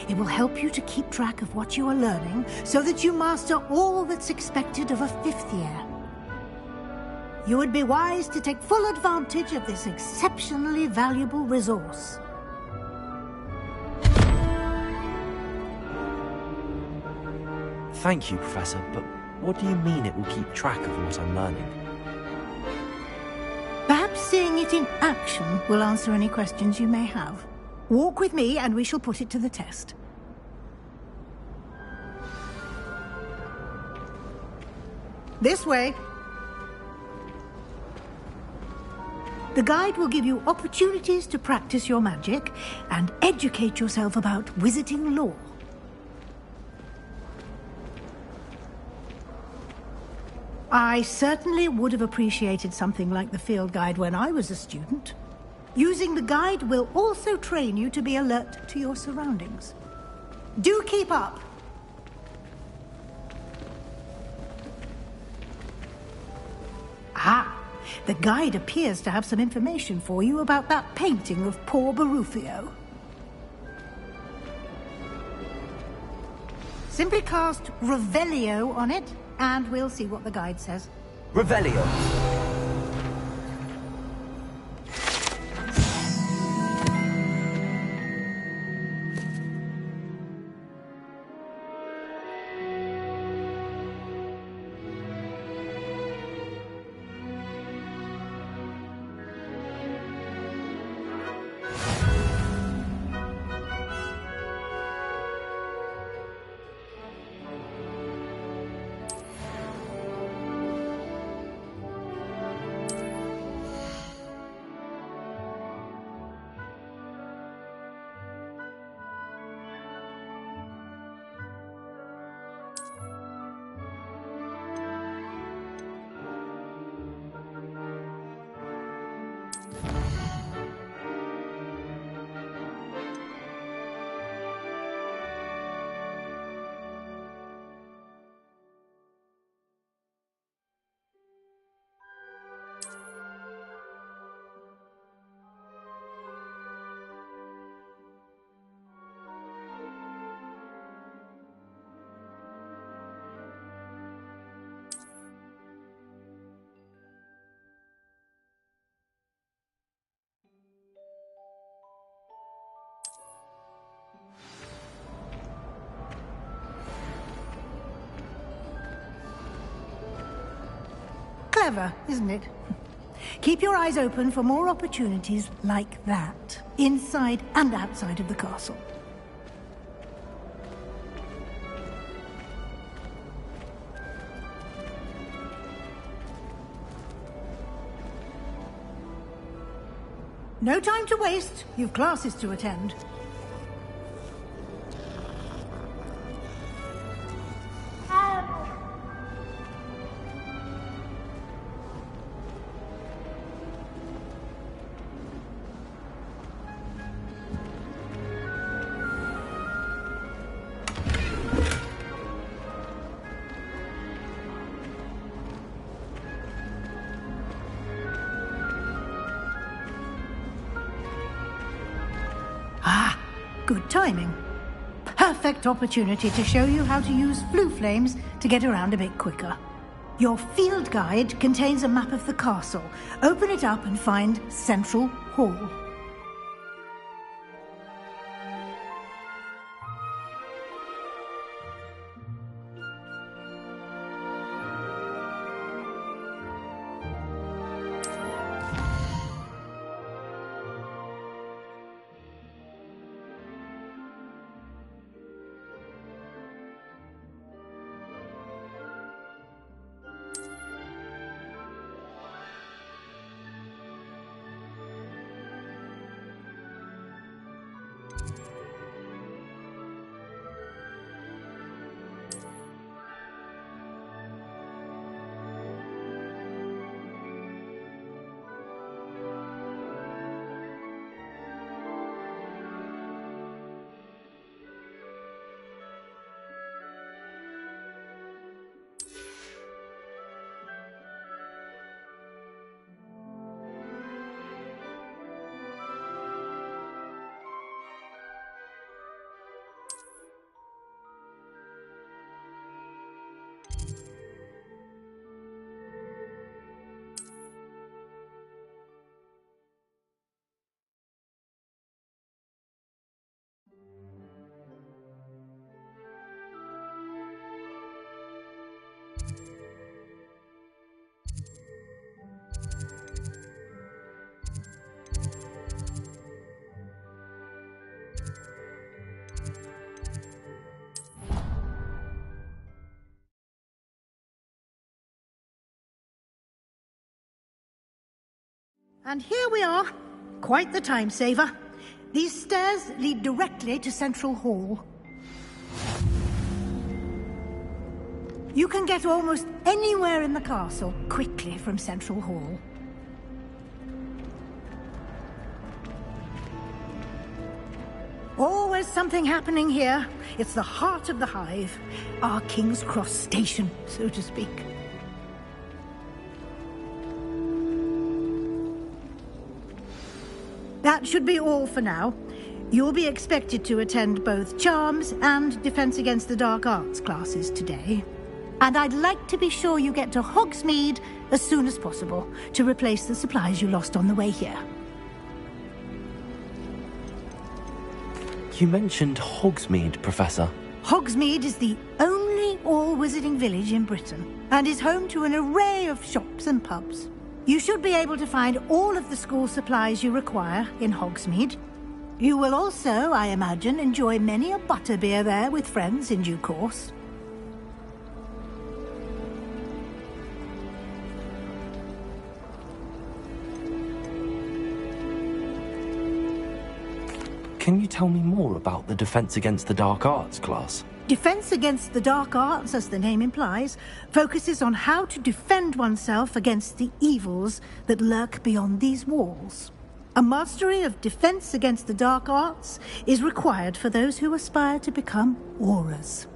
It will help you to keep track of what you are learning so that you master all that's expected of a 5th year. You would be wise to take full advantage of this exceptionally valuable resource. Thank you, Professor, but what do you mean it will keep track of what I'm learning? Perhaps seeing it in action will answer any questions you may have. Walk with me and we shall put it to the test. This way. The guide will give you opportunities to practice your magic and educate yourself about wizarding lore. I certainly would have appreciated something like the field guide when I was a student. Using the guide will also train you to be alert to your surroundings. Do keep up! Ah, the guide appears to have some information for you about that painting of poor Barufio. Simply cast Revelio on it, and we'll see what the guide says. Revelio. Clever, isn't it? Keep your eyes open for more opportunities like that, inside and outside of the castle. No time to waste. You've classes to attend. Good timing. Perfect opportunity to show you how to use flue flames to get around a bit quicker. Your field guide contains a map of the castle. Open it up and find Central Hall. And here we are. Quite the time saver. These stairs lead directly to Central Hall. You can get almost anywhere in the castle quickly from Central Hall. Always something happening here. It's the heart of the hive. Our King's Cross station, so to speak. That should be all for now. You'll be expected to attend both Charms and Defense Against the Dark Arts classes today. And I'd like to be sure you get to Hogsmeade as soon as possible to replace the supplies you lost on the way here. You mentioned Hogsmeade, Professor. Hogsmeade is the only all-wizarding village in Britain and is home to an array of shops and pubs. You should be able to find all of the school supplies you require in Hogsmeade. You will also, I imagine, enjoy many a butterbeer there with friends in due course. Can you tell me more about the Defense Against the Dark Arts class? Defense Against the Dark Arts, as the name implies, focuses on how to defend oneself against the evils that lurk beyond these walls. A mastery of Defense Against the Dark Arts is required for those who aspire to become Aurors.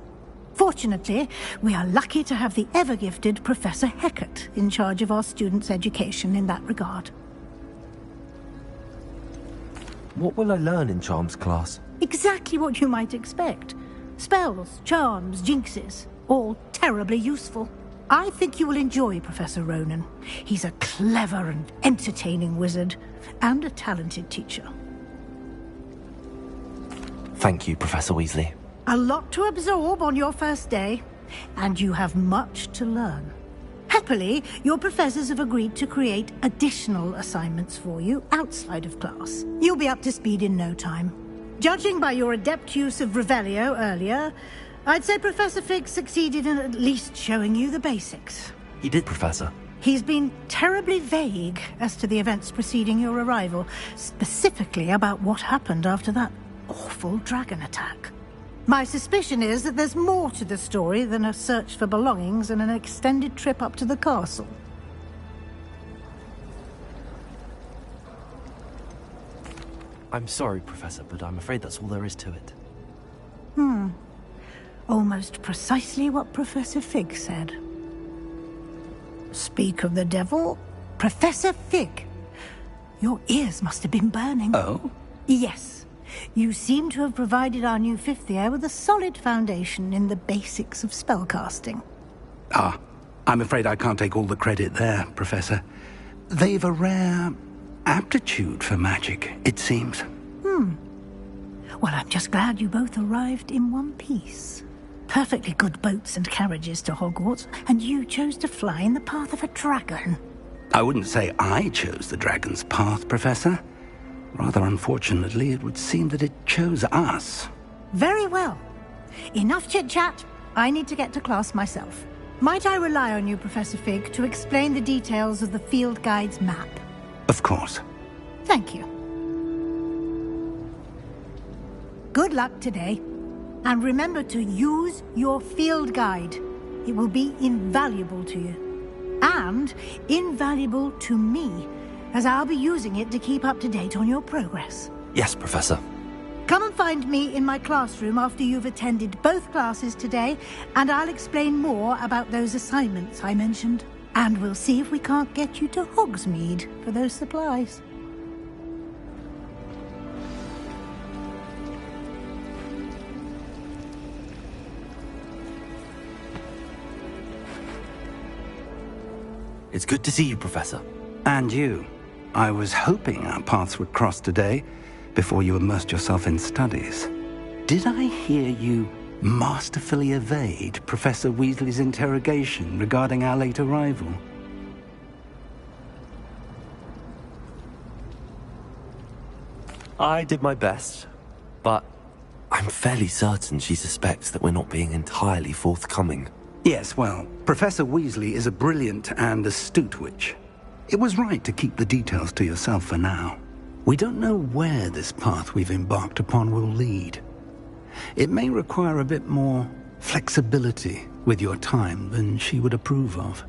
Fortunately, we are lucky to have the ever-gifted Professor Hecat in charge of our students' education in that regard. What will I learn in Charms class? Exactly what you might expect. Spells, charms, jinxes, all terribly useful. I think you will enjoy Professor Ronan. He's a clever and entertaining wizard, and a talented teacher. Thank you, Professor Weasley. A lot to absorb on your first day, and you have much to learn. Happily, your professors have agreed to create additional assignments for you outside of class. You'll be up to speed in no time. Judging by your adept use of Revelio earlier, I'd say Professor Fig succeeded in at least showing you the basics. He did, Professor. He's been terribly vague as to the events preceding your arrival, specifically about what happened after that awful dragon attack. My suspicion is that there's more to the story than a search for belongings and an extended trip up to the castle. I'm sorry, Professor, but I'm afraid that's all there is to it. Almost precisely what Professor Fig said. Speak of the devil, Professor Fig. Your ears must have been burning. Oh? Yes. You seem to have provided our new fifth year with a solid foundation in the basics of spellcasting. Ah, I'm afraid I can't take all the credit there, Professor. They've a rare aptitude for magic, it seems. Well, I'm just glad you both arrived in one piece. Perfectly good boats and carriages to Hogwarts, and you chose to fly in the path of a dragon. I wouldn't say I chose the dragon's path, Professor. Rather unfortunately, it would seem that it chose us. Very well. Enough chit-chat. I need to get to class myself. Might I rely on you, Professor Fig, to explain the details of the field guide's map? Of course. Thank you. Good luck today. And remember to use your field guide. It will be invaluable to you. And invaluable to me, as I'll be using it to keep up to date on your progress. Yes, Professor. Come and find me in my classroom after you've attended both classes today, and I'll explain more about those assignments I mentioned. And we'll see if we can't get you to Hogsmeade for those supplies. It's good to see you, Professor. And you. I was hoping our paths would cross today, before you immersed yourself in studies. Did I hear you masterfully evade Professor Weasley's interrogation regarding our late arrival? I did my best, but I'm fairly certain she suspects that we're not being entirely forthcoming. Yes, well, Professor Weasley is a brilliant and astute witch. It was right to keep the details to yourself for now. We don't know where this path we've embarked upon will lead. It may require a bit more flexibility with your time than she would approve of.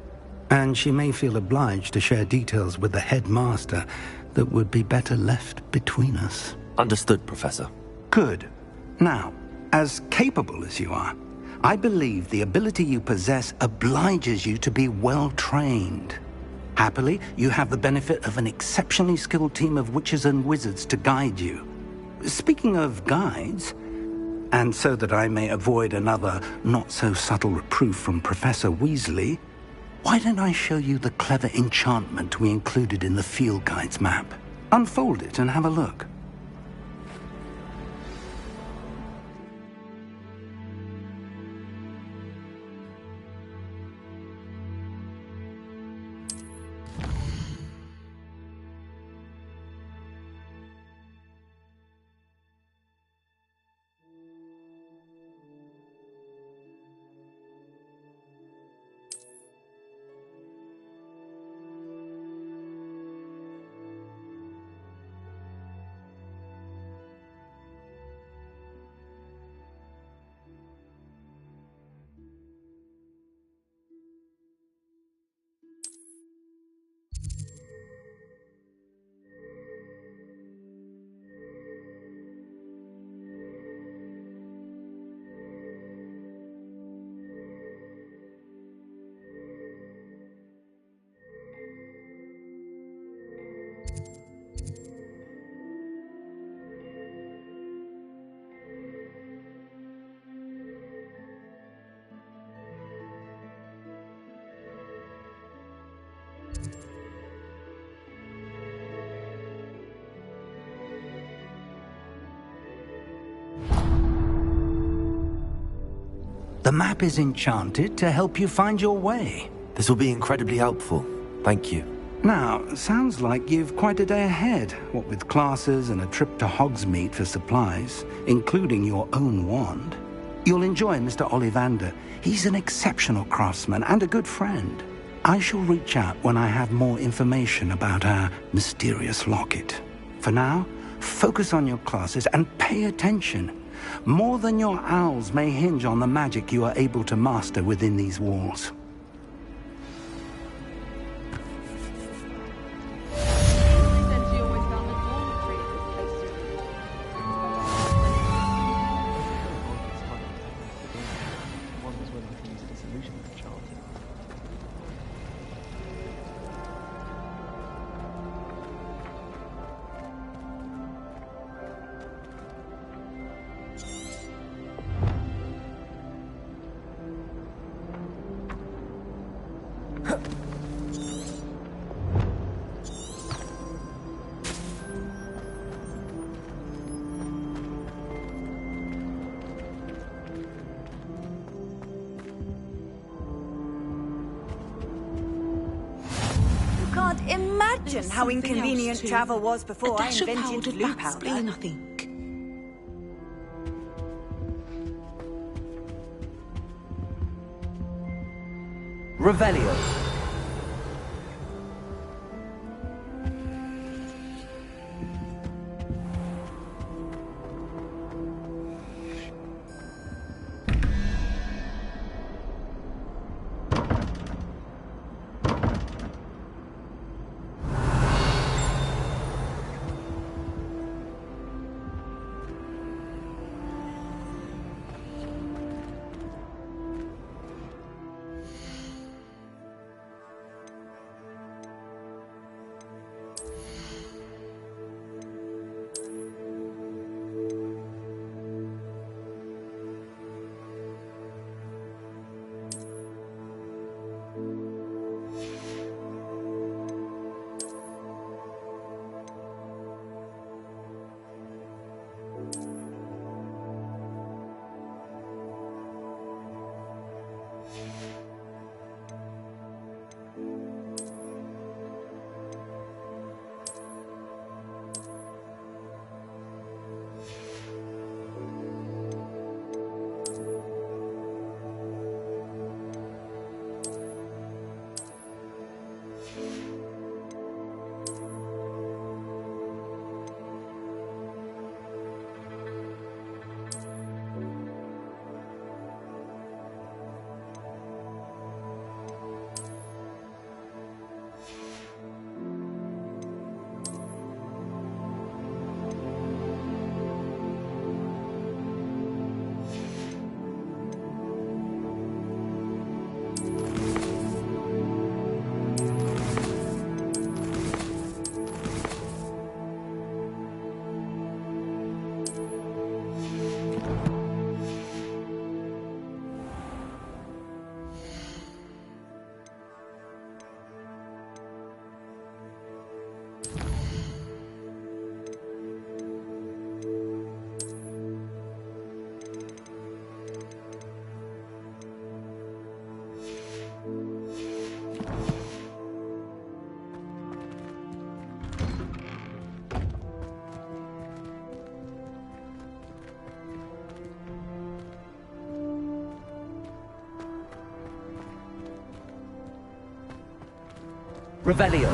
And she may feel obliged to share details with the headmaster that would be better left between us. Understood, Professor. Good. Now, as capable as you are, I believe the ability you possess obliges you to be well trained. Happily, you have the benefit of an exceptionally skilled team of witches and wizards to guide you. Speaking of guides, and so that I may avoid another not-so-subtle reproof from Professor Weasley, why don't I show you the clever enchantment we included in the field guide's map? Unfold it and have a look. The map is enchanted to help you find your way. This will be incredibly helpful. Thank you. Now, sounds like you've quite a day ahead, what with classes and a trip to Hogsmeade for supplies, including your own wand. You'll enjoy Mr. Ollivander. He's an exceptional craftsman and a good friend. I shall reach out when I have more information about our mysterious locket. For now, focus on your classes and pay attention. More than your owls may hinge on the magic you are able to master within these walls. Imagine how inconvenient travel was before I invented blue powder. I think. Revelio. Revelio.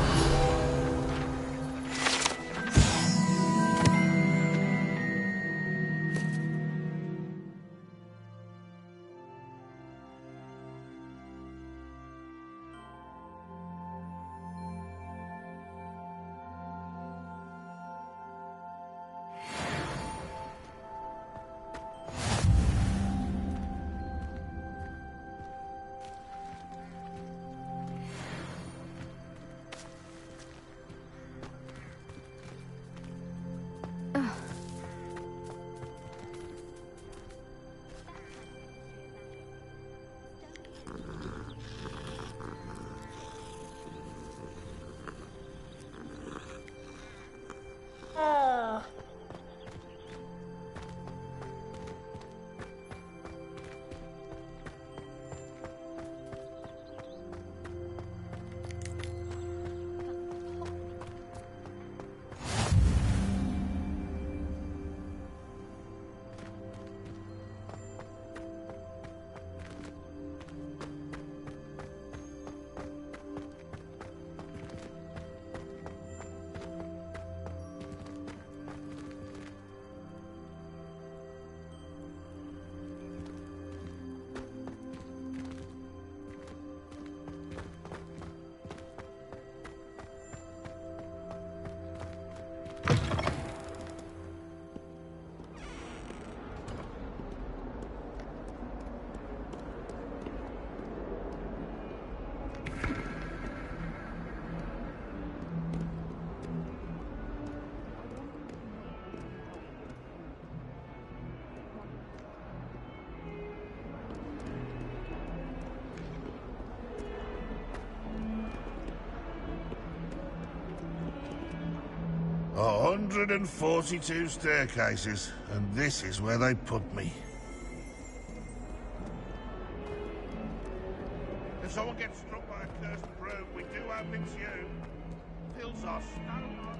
A 142 staircases, and this is where they put me. If someone gets struck by a cursed broom, we do hope it's you. Hills are stone hot.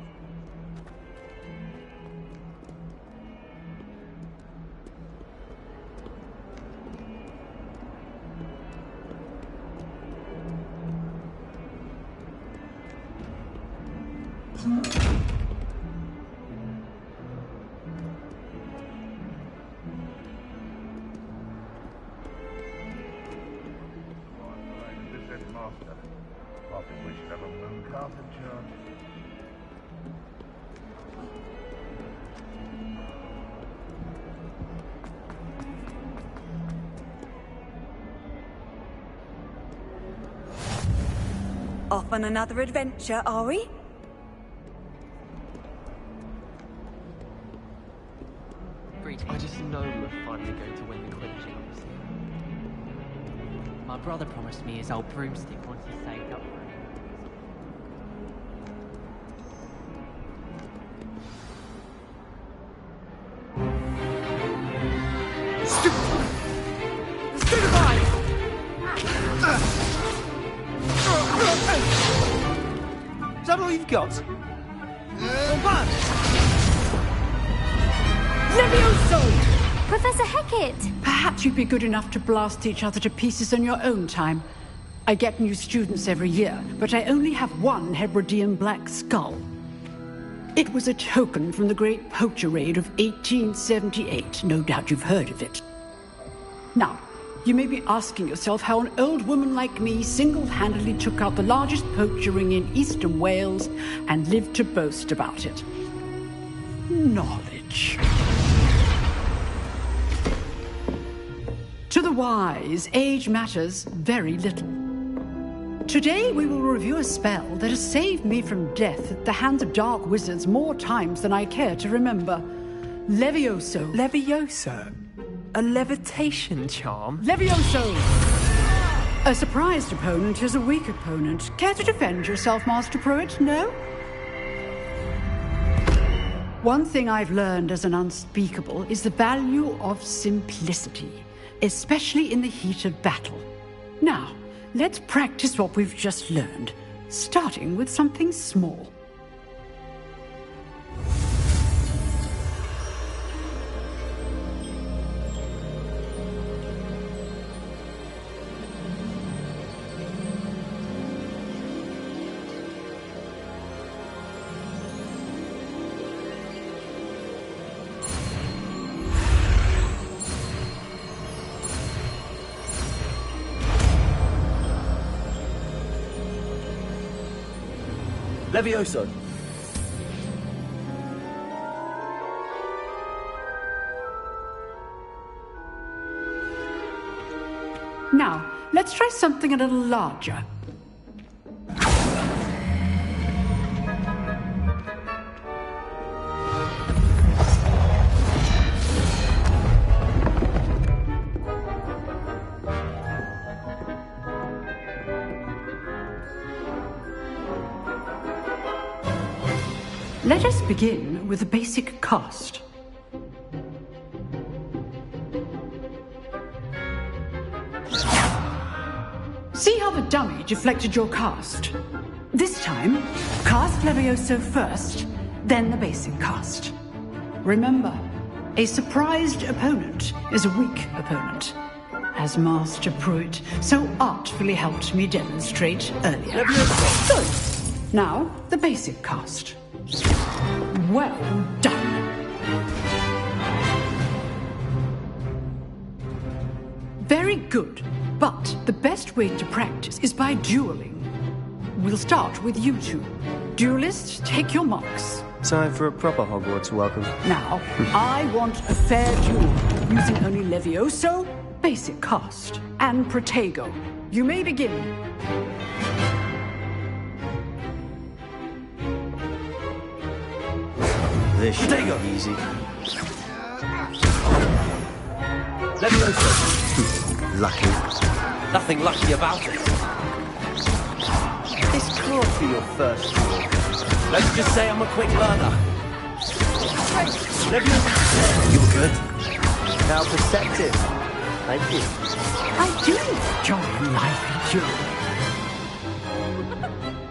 Off on another adventure, are we? I just know we're finally going to win the Quidditch Games. My brother promised me his old broomstick once he saved up for it. Is that all you've got? Levioso! Professor Hecat! Perhaps you'd be good enough to blast each other to pieces on your own time. I get new students every year, but I only have one Hebridean black skull. It was a token from the Great Poacher Raid of 1878. No doubt you've heard of it. Now, you may be asking yourself how an old woman like me single-handedly took out the largest poacher ring in eastern Wales and lived to boast about it. Knowledge. To the wise, age matters very little. Today we will review a spell that has saved me from death at the hands of dark wizards more times than I care to remember. Levioso. Levioso? A levitation charm? Levioso! A surprised opponent is a weak opponent. Care to defend yourself, Master Pruitt? No? One thing I've learned as an unspeakable is the value of simplicity, especially in the heat of battle. Now, let's practice what we've just learned, starting with something small. Levioso! Now, let's try something a little larger. Let us begin with the basic cast. See how the dummy deflected your cast? This time, cast Levioso first, then the basic cast. Remember, a surprised opponent is a weak opponent, as Master Pruitt so artfully helped me demonstrate earlier. Good. Now, the basic cast. Well done. Very good, but the best way to practice is by dueling. We'll start with you two. Duelists, take your marks. Time for a proper Hogwarts welcome. Now, I want a fair duel, using only Levioso, basic cast, and Protego. You may begin. This should be easy. Levioso! Lucky. Nothing lucky about it. This can't be your first duel. Let's just say I'm a quick learner. Levioso! You're good. How perceptive. Thank you. I do enjoy a lively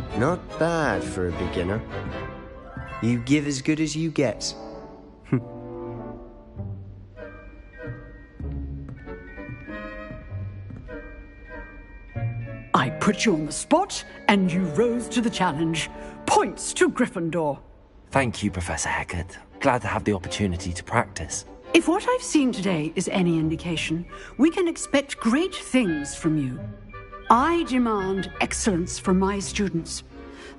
duel. Not bad for a beginner. You give as good as you get. I put you on the spot, and you rose to the challenge. Points to Gryffindor. Thank you, Professor Hecat. Glad to have the opportunity to practice. If what I've seen today is any indication, we can expect great things from you. I demand excellence from my students.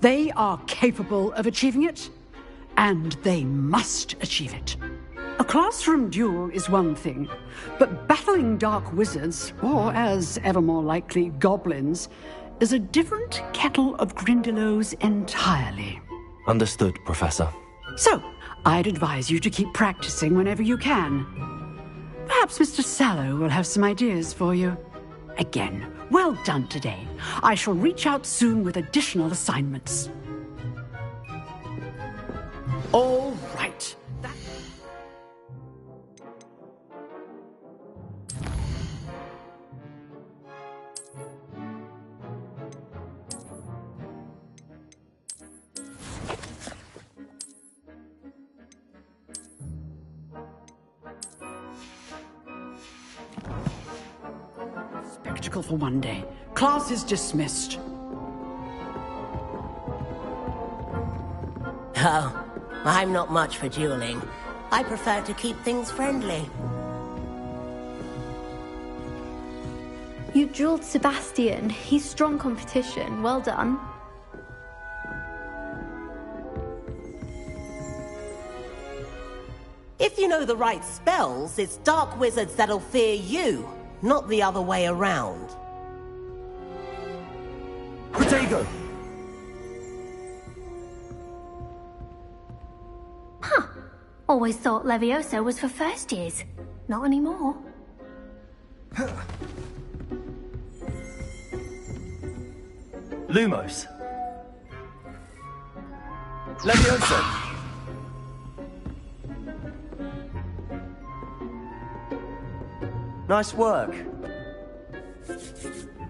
They are capable of achieving it, and they must achieve it. A classroom duel is one thing, but battling dark wizards, or as ever more likely, goblins, is a different kettle of Grindylows entirely. Understood, Professor. So, I'd advise you to keep practicing whenever you can. Perhaps Mr. Sallow will have some ideas for you. Again, well done today. I shall reach out soon with additional assignments. All right. Spectacle for one day. Class is dismissed. Oh, I'm not much for dueling. I prefer to keep things friendly. You dueled Sebastian. He's strong competition. Well done. If you know the right spells, it's dark wizards that'll fear you, not the other way around. Protego! Huh. Always thought Levioso was for first years. Not anymore. Lumos. Levioso! Nice work.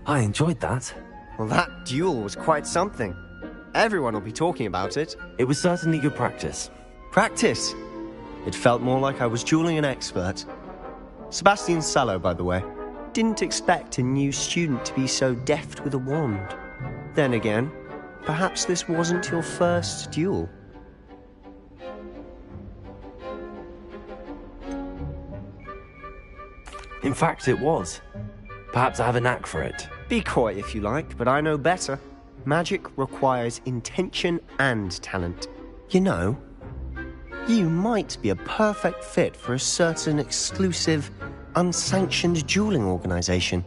I enjoyed that. Well, that duel was quite something. Everyone will be talking about it. It was certainly good practice. Practice? It felt more like I was dueling an expert. Sebastian Sallow, by the way. Didn't expect a new student to be so deft with a wand. Then again, perhaps this wasn't your first duel. In fact, it was. Perhaps I have a knack for it. Be coy if you like, but I know better. magic requires intention and talent. You know, you might be a perfect fit for a certain exclusive, unsanctioned dueling organization.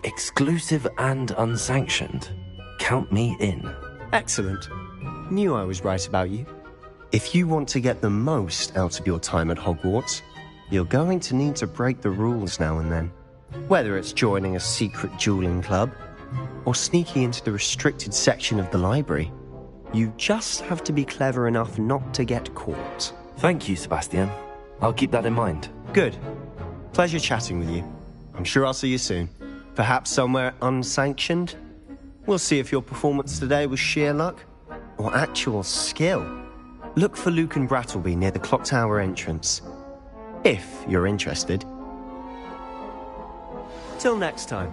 Exclusive and unsanctioned. Count me in. Excellent. Knew I was right about you. If you want to get the most out of your time at Hogwarts, you're going to need to break the rules now and then. Whether it's joining a secret dueling club, or sneaking into the restricted section of the library, you just have to be clever enough not to get caught. Thank you, Sebastian. I'll keep that in mind. Good. Pleasure chatting with you. I'm sure I'll see you soon. Perhaps somewhere unsanctioned? We'll see if your performance today was sheer luck or actual skill. Look for Luke and Brattleby near the clock tower entrance, if you're interested. Till next time.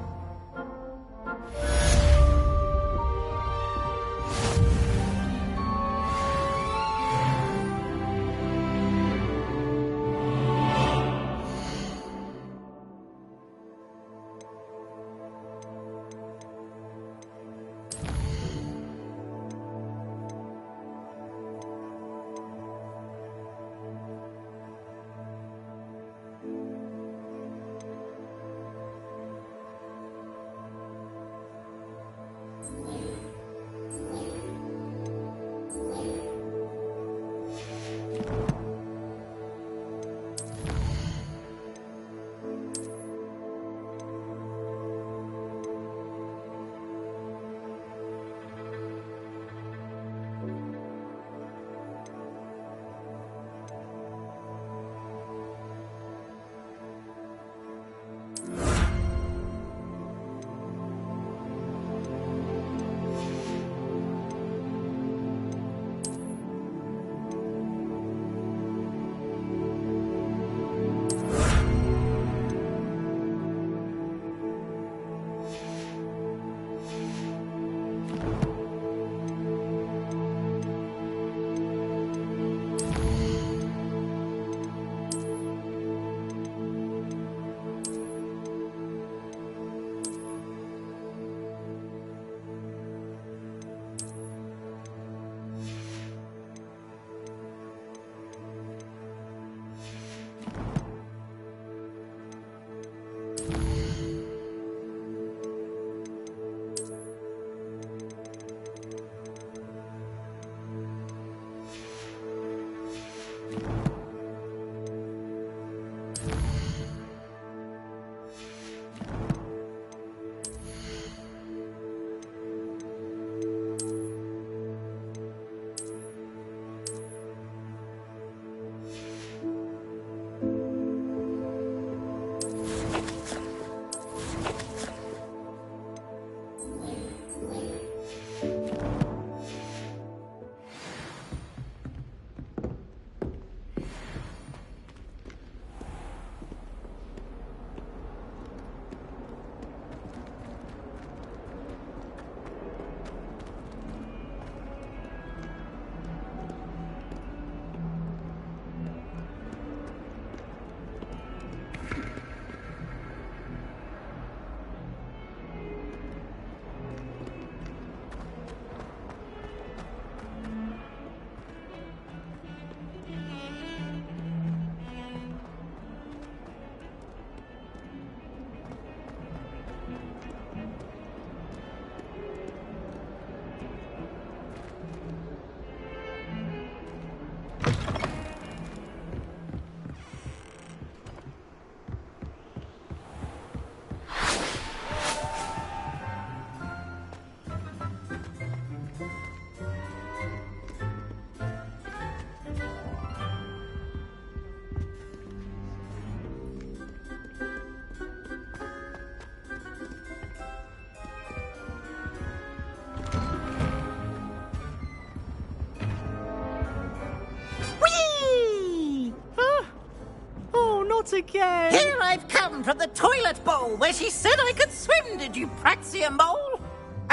Again. Here I've come from the toilet bowl where she said I could swim, did you praxia mole?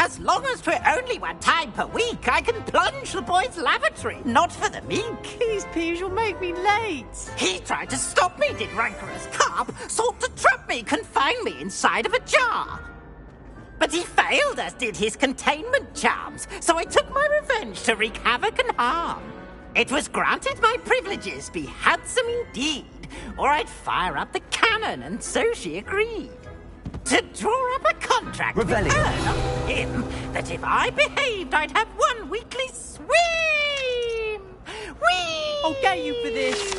As long as 'twere only one time per week, I can plunge the boy's lavatory, not for the meek. These peas will make me late. He tried to stop me, did rancorous carp, sought to trap me, confine me inside of a jar. But he failed, as did his containment charms, so I took my revenge to wreak havoc and harm. It was granted my privileges be handsome indeed, or I'd fire up the cannon, and so she agreed. To draw up a contract with her, not him, that if I behaved, I'd have one weekly swim! Whee! I'll get you for this.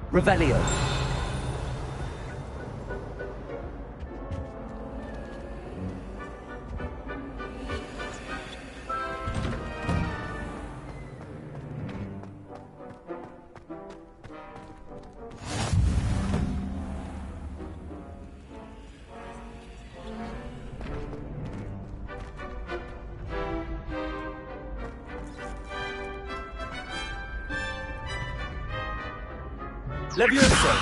Revelio. Levioso!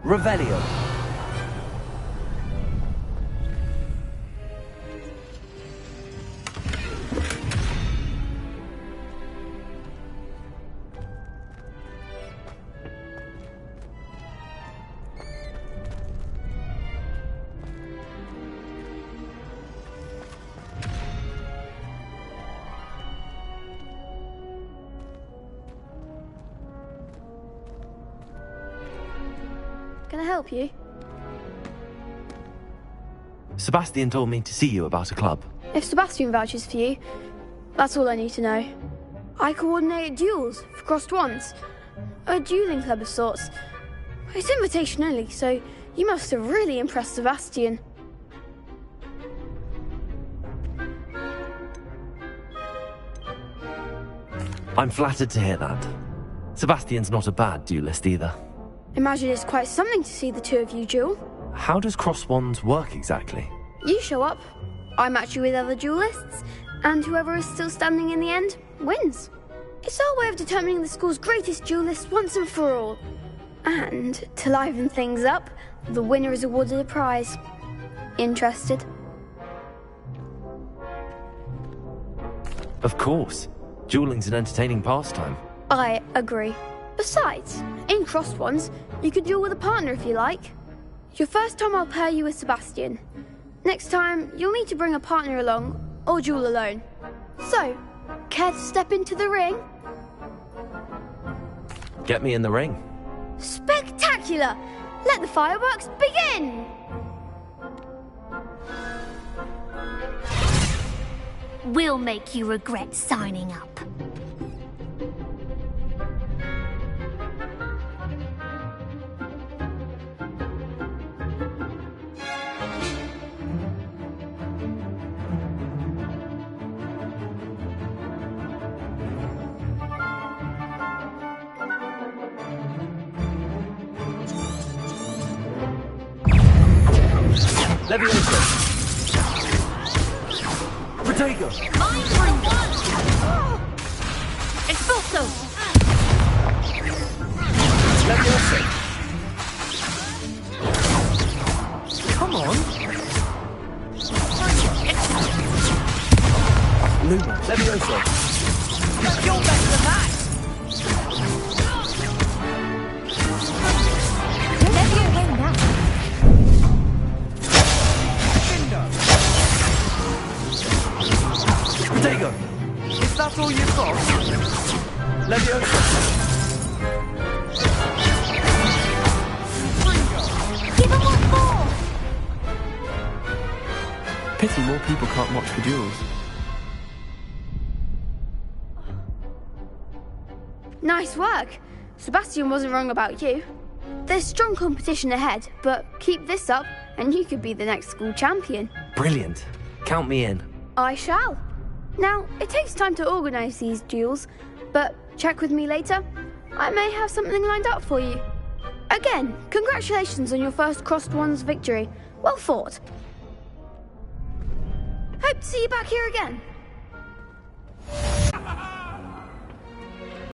Revelio. Can I help you? Sebastian told me to see you about a club. If Sebastian vouches for you, that's all I need to know. I coordinate duels for crossed wands. A dueling club of sorts. It's invitation only, so you must have really impressed Sebastian. I'm flattered to hear that. Sebastian's not a bad duelist either. Imagine it's quite something to see the two of you duel. How does cross wands work exactly? You show up, I match you with other duelists, and whoever is still standing in the end wins. It's our way of determining the school's greatest duelist once and for all. And to liven things up, the winner is awarded a prize. Interested? Of course. Dueling's an entertaining pastime. I agree. Besides, in crossed ones, you could duel with a partner if you like. Your first time I'll pair you with Sebastian. Next time, you'll need to bring a partner along, or duel alone. So, care to step into the ring? Get me in the ring. Spectacular! Let the fireworks begin! We'll make you regret signing up. Levioso! Protego! Expulso! Levioso! Come on! Luma! Levioso! You're better than that! Levio win now. Dago, is that all you've got? Leviosa. Give him one more! Pity more people can't watch the duels. Nice work. Sebastian wasn't wrong about you. There's strong competition ahead, but keep this up and you could be the next school champion. Brilliant. Count me in. I shall. Now, it takes time to organise these duels, but check with me later. I may have something lined up for you. Again, congratulations on your first Crossed Wands victory. Well fought. Hope to see you back here again.